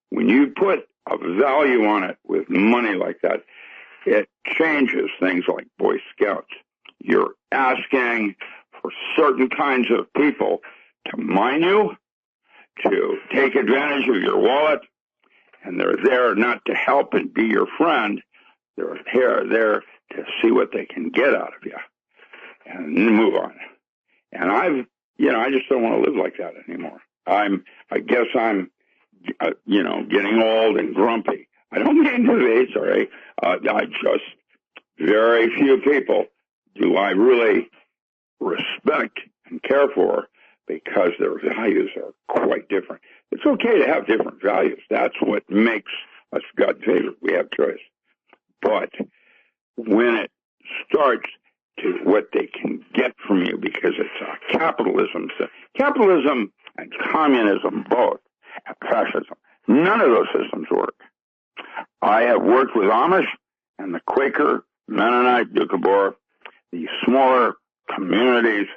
when you put a value on it with money like that, it changes things like Boy Scouts. You're asking for certain kinds of people to mine you, to take advantage of your wallet, and they're there not to help and be your friend. They're there to see what they can get out of you and move on. And I just don't want to live like that anymore. I guess I'm getting old and grumpy. I don't mean to be, sorry. I just, very few people do I really respect and care for because their values are quite different. It's okay to have different values. That's what makes us God favorite. We have choice. But when it starts to what they can get from you, because it's capitalism and communism both, and fascism, none of those systems work. I have worked with Amish and the Quaker, Mennonite, Doukhobor, the smaller communities,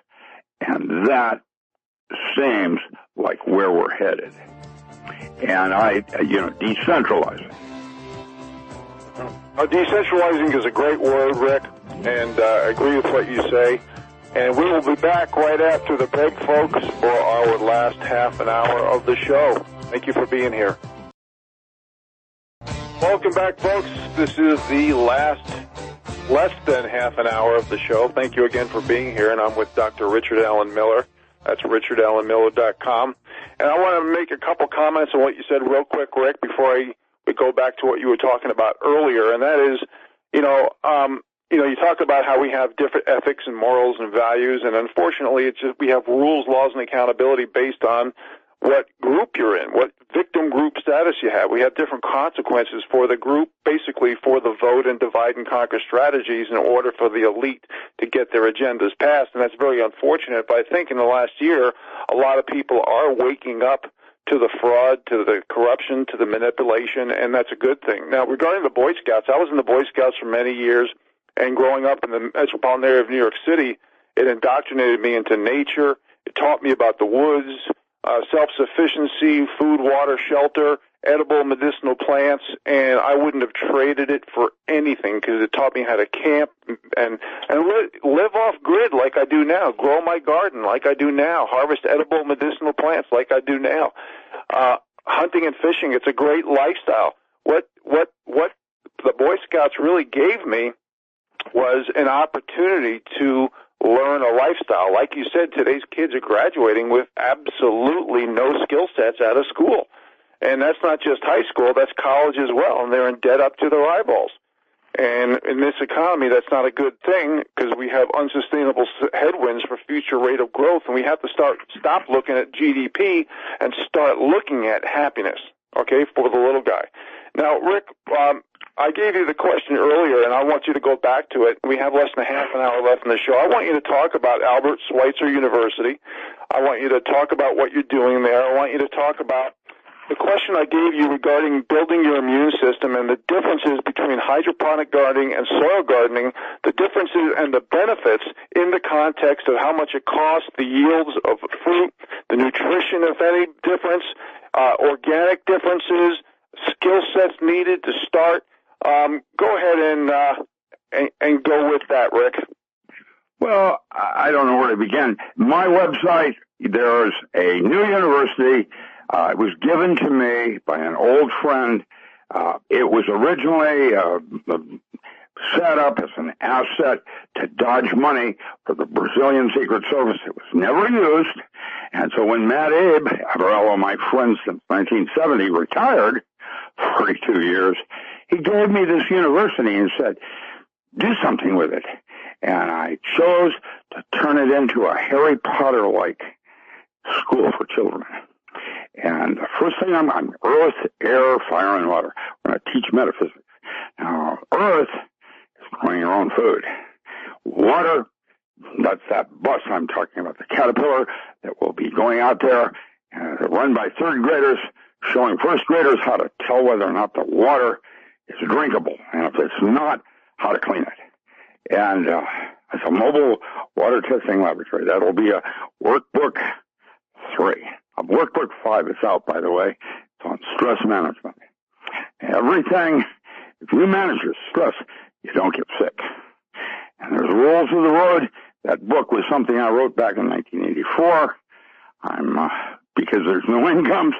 and that seems like where we're headed. And decentralizing. Decentralizing is a great word, Rick, and I agree with what you say. And we will be back right after the break, folks, for our last half an hour of the show. Thank you for being here. Welcome back, folks. This is the less than half an hour of the show. Thank you again for being here, and I'm with Dr. Richard Allen Miller. That's richardallenmiller.com. And I want to make a couple comments on what you said real quick, Rick, before we go back to what you were talking about earlier, and that is, you talk about how we have different ethics and morals and values, and unfortunately, it's just we have rules, laws, and accountability based on what group you're in, what victim group status you have. We have different consequences for the group, basically for the vote and divide and conquer strategies in order for the elite to get their agendas passed, and that's very unfortunate. But I think in the last year, a lot of people are waking up to the fraud, to the corruption, to the manipulation, and that's a good thing. Now, regarding the Boy Scouts, I was in the Boy Scouts for many years, and growing up in the metropolitan area of New York City, it indoctrinated me into nature. It taught me about the woods, self-sufficiency, food, water, shelter, edible medicinal plants, and I wouldn't have traded it for anything because it taught me how to camp and live off-grid like I do now, grow my garden like I do now, harvest edible medicinal plants like I do now. Hunting and fishing, it's a great lifestyle. What the Boy Scouts really gave me was an opportunity to learn a lifestyle. Like you said, today's kids are graduating with absolutely no skill sets out of school. And that's not just high school, that's college as well, and they're in debt up to their eyeballs. And in this economy, that's not a good thing because we have unsustainable headwinds for future rate of growth, and we have to stop looking at GDP and start looking at happiness, okay, for the little guy. Now, Rick, I gave you the question earlier, and I want you to go back to it. We have less than a half an hour left in the show. I want you to talk about Albert Schweitzer University. I want you to talk about what you're doing there. I want you to talk about the question I gave you regarding building your immune system and the differences between hydroponic gardening and soil gardening, the differences and the benefits in the context of how much it costs, the yields of fruit, the nutrition, if any difference, organic differences, skill sets needed to start. Go ahead and go with that, Rick. Well, I don't know where to begin. My website, there's a new university. It was given to me by an old friend. It was originally set up as an asset to dodge money for the Brazilian Secret Service. It was never used. And so when Matt Abe, after all of my friends since 1970, retired, 42 years, he gave me this university and said, do something with it. And I chose to turn it into a Harry Potter-like school for children. And the first thing I'm earth, air, fire, and water. I'm going to teach metaphysics. Now, earth is growing your own food. Water, that's that bus I'm talking about, the caterpillar that will be going out there run by third graders, showing first graders how to tell whether or not the water is drinkable, and if it's not, how to clean it. And it's a mobile water testing laboratory. That'll be a workbook 3. Workbook 5 is out, by the way. It's on stress management. Everything, if you manage your stress, you don't get sick. And there's rules of the road. That book was something I wrote back in 1984. Because there's no incomes,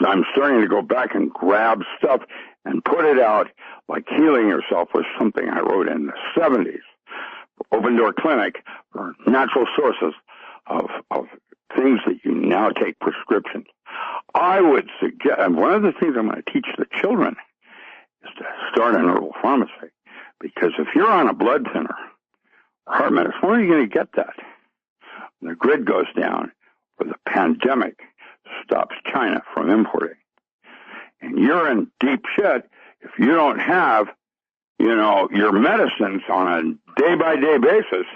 I'm starting to go back and grab stuff and put it out, like Healing Yourself was something I wrote in the 70s. Open Door Clinic for natural sources of things that you now take prescriptions. I would suggest, and one of the things I'm going to teach the children is to start an herbal pharmacy. Because if you're on a blood thinner or heart medicine, where are you going to get that? When the grid goes down, or the pandemic stops China from importing. And you're in deep shit if you don't have, your medicines on a day-by-day basis.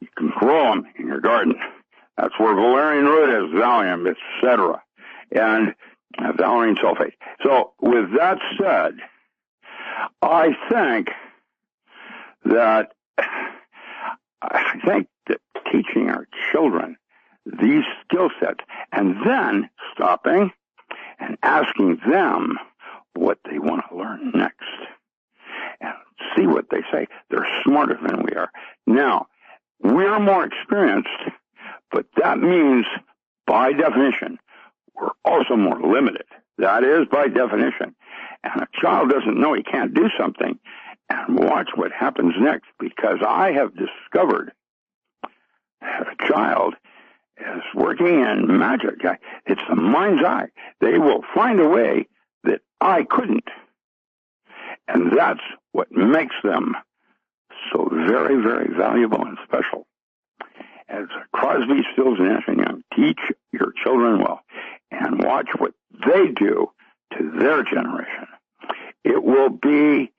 You can grow them in your garden. That's where valerian root is, Valium, etc., and valerian sulfate. So with that said, I think that teaching our children these skill sets and then stopping and asking them what they want to learn next and see what they say. They're smarter than we are. Now, we're more experienced, but that means, by definition, we're also more limited. That is by definition. And a child doesn't know he can't do something, and watch what happens next, because I have discovered that a child is working in magic. It's the mind's eye. They will find a way that I couldn't. And that's what makes them so very, very valuable and special. As Crosby, Stills, Nash and Young, teach your children well and watch what they do to their generation. It will be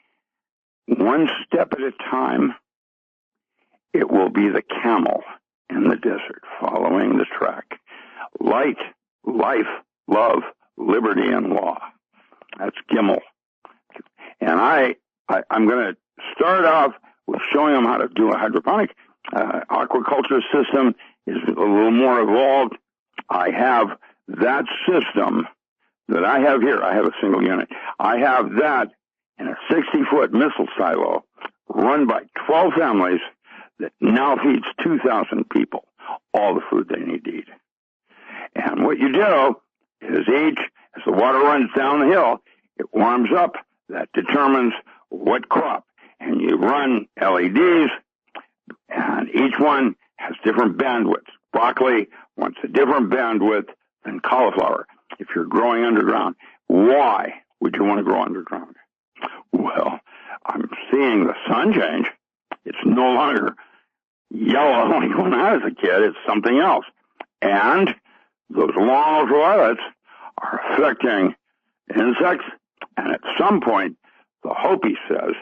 one step at a time. It will be the camel in the desert following the track. Light, life, love, liberty, and law. That's Gimel. And I'm going to start off with showing them how to do a hydroponic aquaculture system. Is a little more evolved. I have that system that I have here. I have a single unit. I have that in a 60-foot missile silo run by 12 families that now feeds 2,000 people all the food they need to eat. And what you do is as the water runs down the hill, it warms up. That determines what crop. And you run LEDs, and each one has different bandwidths. Broccoli wants a different bandwidth than cauliflower if you're growing underground. Why would you want to grow underground? Well, I'm seeing the sun change. It's no longer yellow like when I was a kid. It's something else. And those long ultraviolets are affecting insects. And at some point, the Hopi says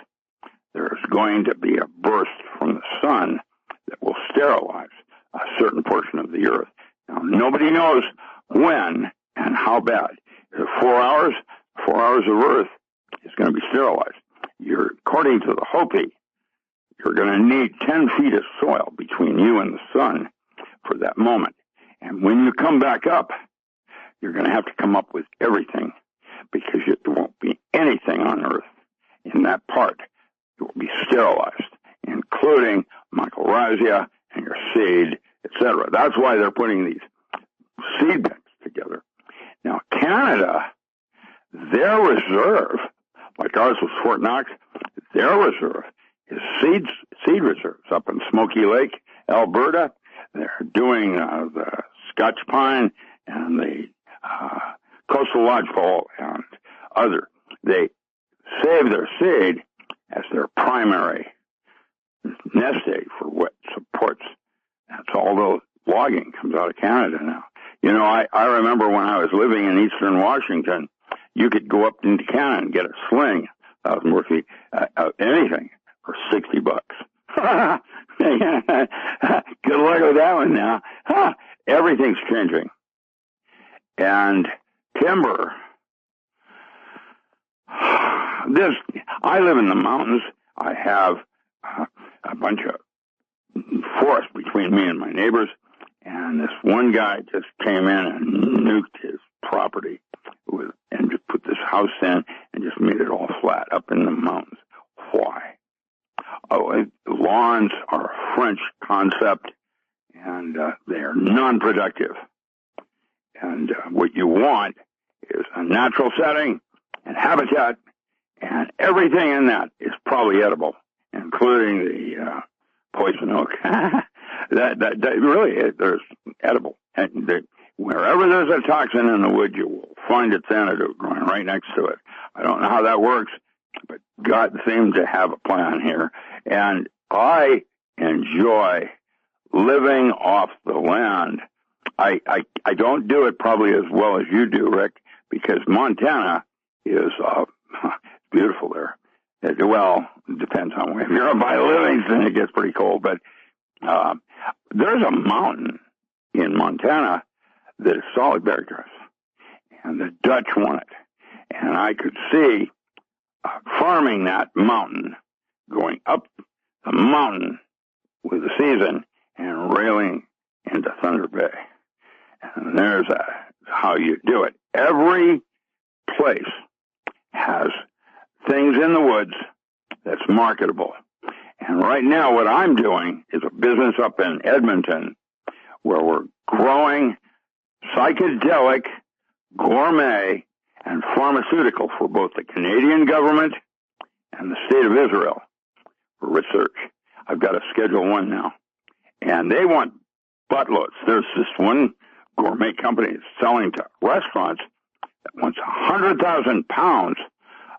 there's going to be a burst from the sun that will sterilize a certain portion of the earth. Now, nobody knows when and how bad. 4 hours, 4 hours of earth is going to be sterilized. According to the Hopi, you're going to need 10 feet of soil between you and the sun for that moment. And when you come back up, you're going to have to come up with everything, because there won't be anything on earth in that part. It will be sterilized, including mycorrhiza and your seed, etc. That's why they're putting these seed banks together. Now, Canada, their reserve, like ours was Fort Knox, their reserve is seed reserves up in Smoky Lake, Alberta. They're doing the Scotch pine and the coastal lodgepole and other. They save their seed as their primary nest egg for what supports. That's all the logging comes out of Canada now. I remember when I was living in eastern Washington, you could go up into Canada and get a sling, 1,000 Murphy, anything for $60. Good luck with that one now. Everything's changing. And timber. I live in the mountains. I have a bunch of forest between me and my neighbors, and this one guy just came in and nuked his property and just put this house in and just made it all flat up in the mountains. Why? Lawns are a French concept, and they are non-productive. And what you want is a natural setting and habitat, and everything in that is probably edible, including the poison oak. that really is, there's edible. And wherever there's a toxin in the wood, you will find its antidote growing right next to it. I don't know how that works, but God seems to have a plan here. And I enjoy living off the land. I don't do it probably as well as you do, Rick, because Montana is beautiful there. Well, it depends on where. If you're up by Livingston, it gets pretty cold. But there's a mountain in Montana that is solid bear grass, and the Dutch want it. And I could see farming that mountain, going up the mountain with the season and railing into Thunder Bay. And there's how you do it. Every place has things in the woods that's marketable. And right now what I'm doing is a business up in Edmonton where we're growing psychedelic, gourmet, and pharmaceutical for both the Canadian government and the state of Israel for research. I've got a Schedule 1 now. And they want buttloads. There's this one gourmet company that's selling to restaurants that wants 100,000 pounds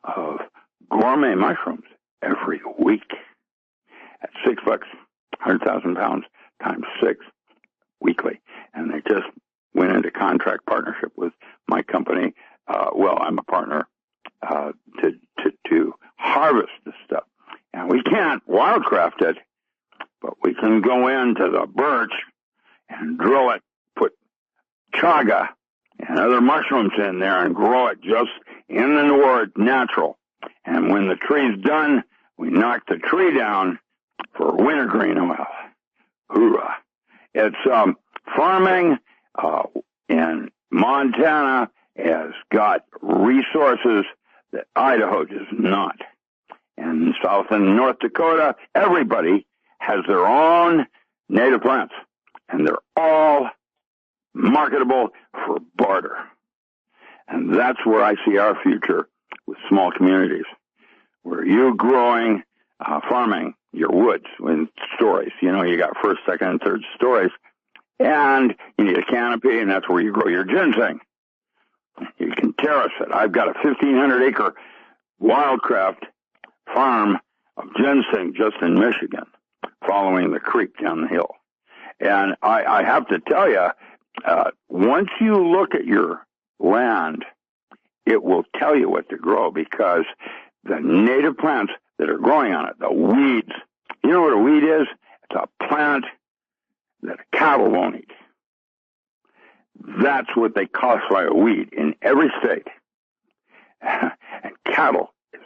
of gourmet mushrooms every week. At $6, 100,000 pounds times 6 weekly. And they just went into contract partnership with my company. I'm a partner to harvest this stuff. And we can't wildcraft it, but we can go into the birch and drill it, put chaga and other mushrooms in there and grow it just in the word natural. And when the tree's done, we knock the tree down for wintergreen oil. Hoorah. It's farming in Montana has got resources that Idaho does not. And South and North Dakota, everybody has their own native plants, and they're all marketable for barter. And that's where I see our future with small communities, where you're growing, farming your woods in stories. You know, you got first, second, and third stories, and you need a canopy, and that's where you grow your ginseng. You can terrace it. I've got a 1,500-acre wildcraft farm of ginseng just in Michigan, following the creek down the hill. And I have to tell you, once you look at your land, it will tell you what to grow, because the native plants that are growing on it, the weeds, you know what a weed is? It's a plant that cattle won't eat. That's what they classify a weed in every state. And cattle is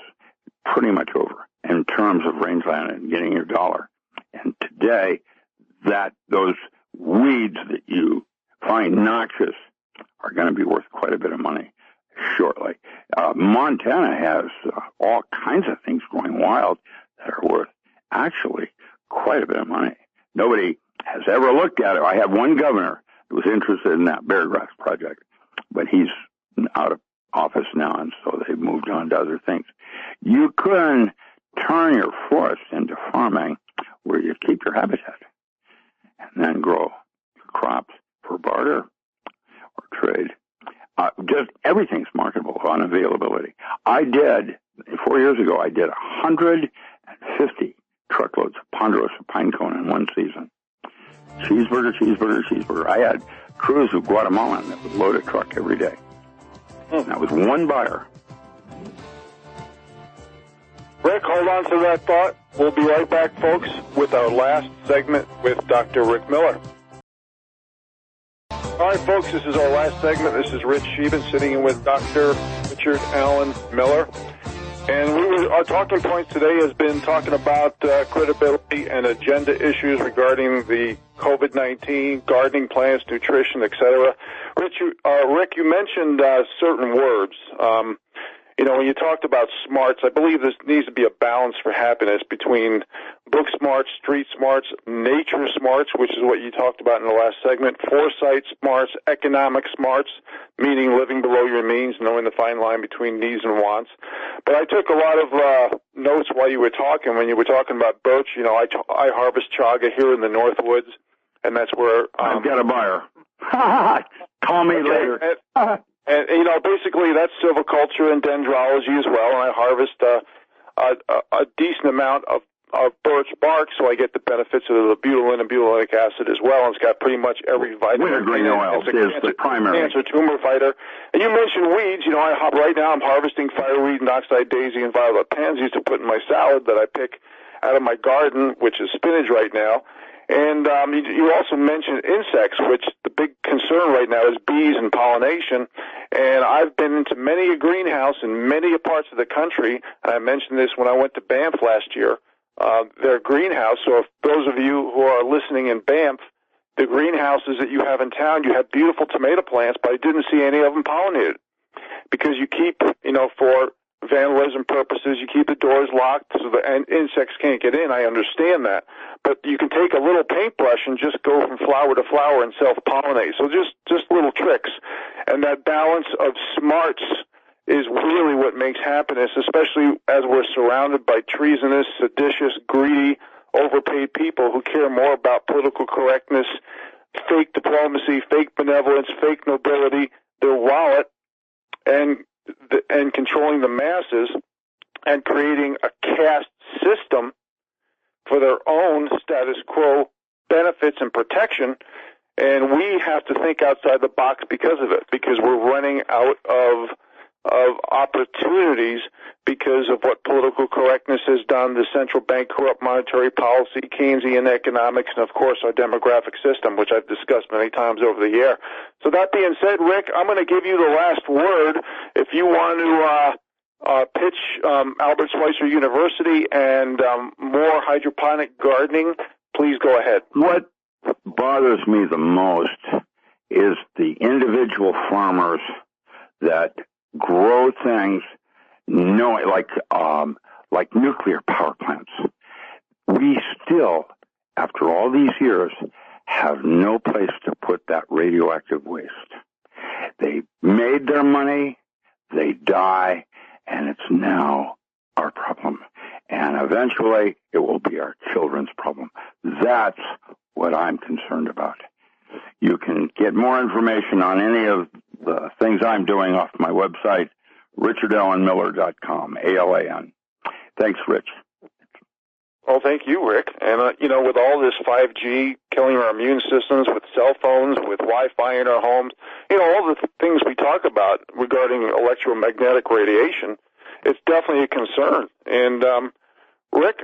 pretty much over in terms of rangeland and getting your dollar. And today, those weeds that you find noxious are going to be worth quite a bit of money shortly. Montana has all kinds of things growing wild that are worth actually quite a bit of money. Nobody has ever looked at it. I have one governor who was interested in that bear grass project, but he's out of office now, and so they've moved on to other things. You can turn your forest into farming where you keep your habitat and then grow crops for barter or trade. Just everything's marketable on availability. 4 years ago, I did 150 truckloads of ponderosa pine cone in one season. Cheeseburger, cheeseburger, cheeseburger. I had crews of Guatemalan that would load a truck every day. And that was one buyer. Rick, hold on to that thought. We'll be right back, folks, with our last segment with Dr. Rick Miller. All All right, folks, this is our last segment. This is Rich Scheben sitting in with Dr. Richard Allen Miller. And our talking points today has been talking about credibility and agenda issues regarding the COVID-19, gardening plants, nutrition, etc. Rick, you mentioned certain words. When you talked about smarts, I believe there needs to be a balance for happiness between book smarts, street smarts, nature smarts, which is what you talked about in the last segment, foresight smarts, economic smarts, meaning living below your means, knowing the fine line between needs and wants. But I took a lot of notes while you were talking. When you were talking about birch, I harvest chaga here in the North Woods, and that's where... I've got a buyer. Call me later. And basically that's silviculture and dendrology as well. And I harvest a decent amount of birch bark, so I get the benefits of the butylene and butylenic acid as well. And it's got pretty much every vitamin. Wintergreen oil is the primary cancer tumor fighter. And you mentioned weeds. Right now I'm harvesting fireweed and oxeye daisy and violet pansies to put in my salad that I pick out of my garden, which is spinach right now. And you also mentioned insects, which the big concern right now is bees and pollination. And I've been into many a greenhouse in many parts of the country, and I mentioned this when I went to Banff last year, their greenhouse. So if those of you who are listening in Banff, the greenhouses that you have in town, you have beautiful tomato plants, but I didn't see any of them pollinated because you keep, for vandalism purposes, you keep the doors locked so the insects can't get in. I understand that. But you can take a little paintbrush and just go from flower to flower and self-pollinate. So just little tricks. And that balance of smarts is really what makes happiness, especially as we're surrounded by treasonous, seditious, greedy, overpaid people who care more about political correctness, fake diplomacy, fake benevolence, fake nobility, their wallet, and controlling the masses and creating a caste system for their own status quo benefits and protection. And we have to think outside the box because of it, because we're running out of opportunities because of what political correctness has done, the central bank corrupt monetary policy, Keynesian economics, and, of course, our demographic system, which I've discussed many times over the year. So that being said, Rick, I'm going to give you the last word. If you want to pitch Albert Schweitzer University and more hydroponic gardening, please go ahead. What bothers me the most is the individual farmers that grow things like nuclear power plants. We still, after all these years, have no place to put that radioactive waste. They made their money, they die, and it's now our problem. And eventually, it will be our children's problem. That's what I'm concerned about. You can get more information on any of the things I'm doing off my website, richardallenmiller.com, ALAN. Thanks, Rich. Well, thank you, Rick. And, with all this 5G killing our immune systems, with cell phones, with Wi-Fi in our homes, all the things we talk about regarding electromagnetic radiation, it's definitely a concern. And, Rick,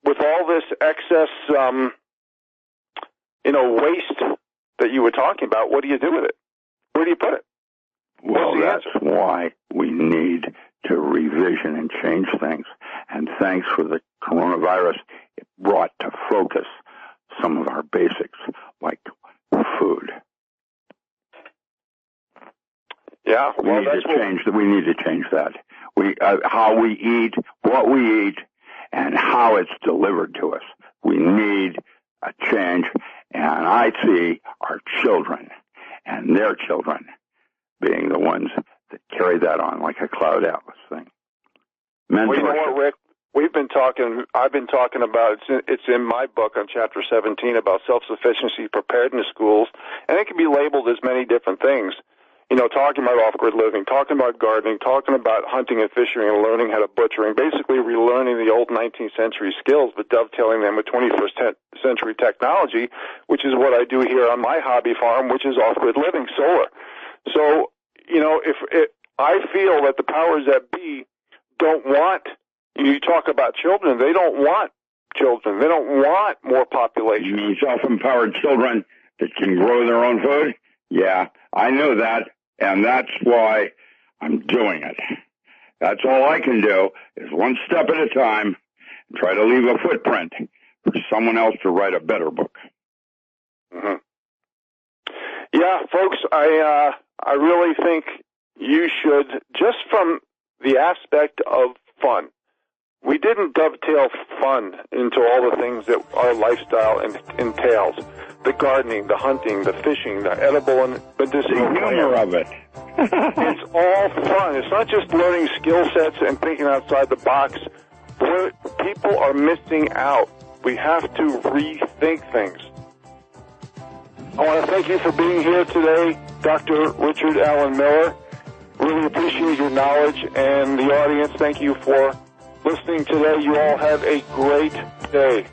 with all this excess, waste that you were talking about, what do you do with it? Where do you put it? Well, that's why we need to revision and change things. And thanks for the coronavirus. It brought to focus some of our basics, like food. Yeah, we need to change that. How we eat, what we eat, and how it's delivered to us. We need a change, and I see our children and their children being the ones that carry that on like a cloud atlas thing. Well, you know what, Rick? I've been talking about, it's in my book on chapter 17 about self-sufficiency preparedness schools, and it can be labeled as many different things. Talking about off-grid living, talking about gardening, talking about hunting and fishing and learning how to butcher, and basically relearning the old 19th century skills, but dovetailing them with 21st century technology, which is what I do here on my hobby farm, which is off-grid living, solar. So, if I feel that the powers that be don't want, you talk about children, they don't want children. They don't want more population. You mean self-empowered children that can grow their own food? Yeah, I know that, and that's why I'm doing it. That's all I can do is one step at a time and try to leave a footprint for someone else to write a better book. Mm-hmm. Yeah, folks, I really think you should, just from the aspect of fun. We didn't dovetail fun into all the things that our lifestyle entails. The gardening, the hunting, the fishing, the edible and medicinal. The humor of it. It's all fun. It's not just learning skill sets and thinking outside the box. People are missing out. We have to rethink things. I want to thank you for being here today, Dr. Richard Allen Miller. Really appreciate your knowledge, and the audience, thank you for listening today. You all have a great day.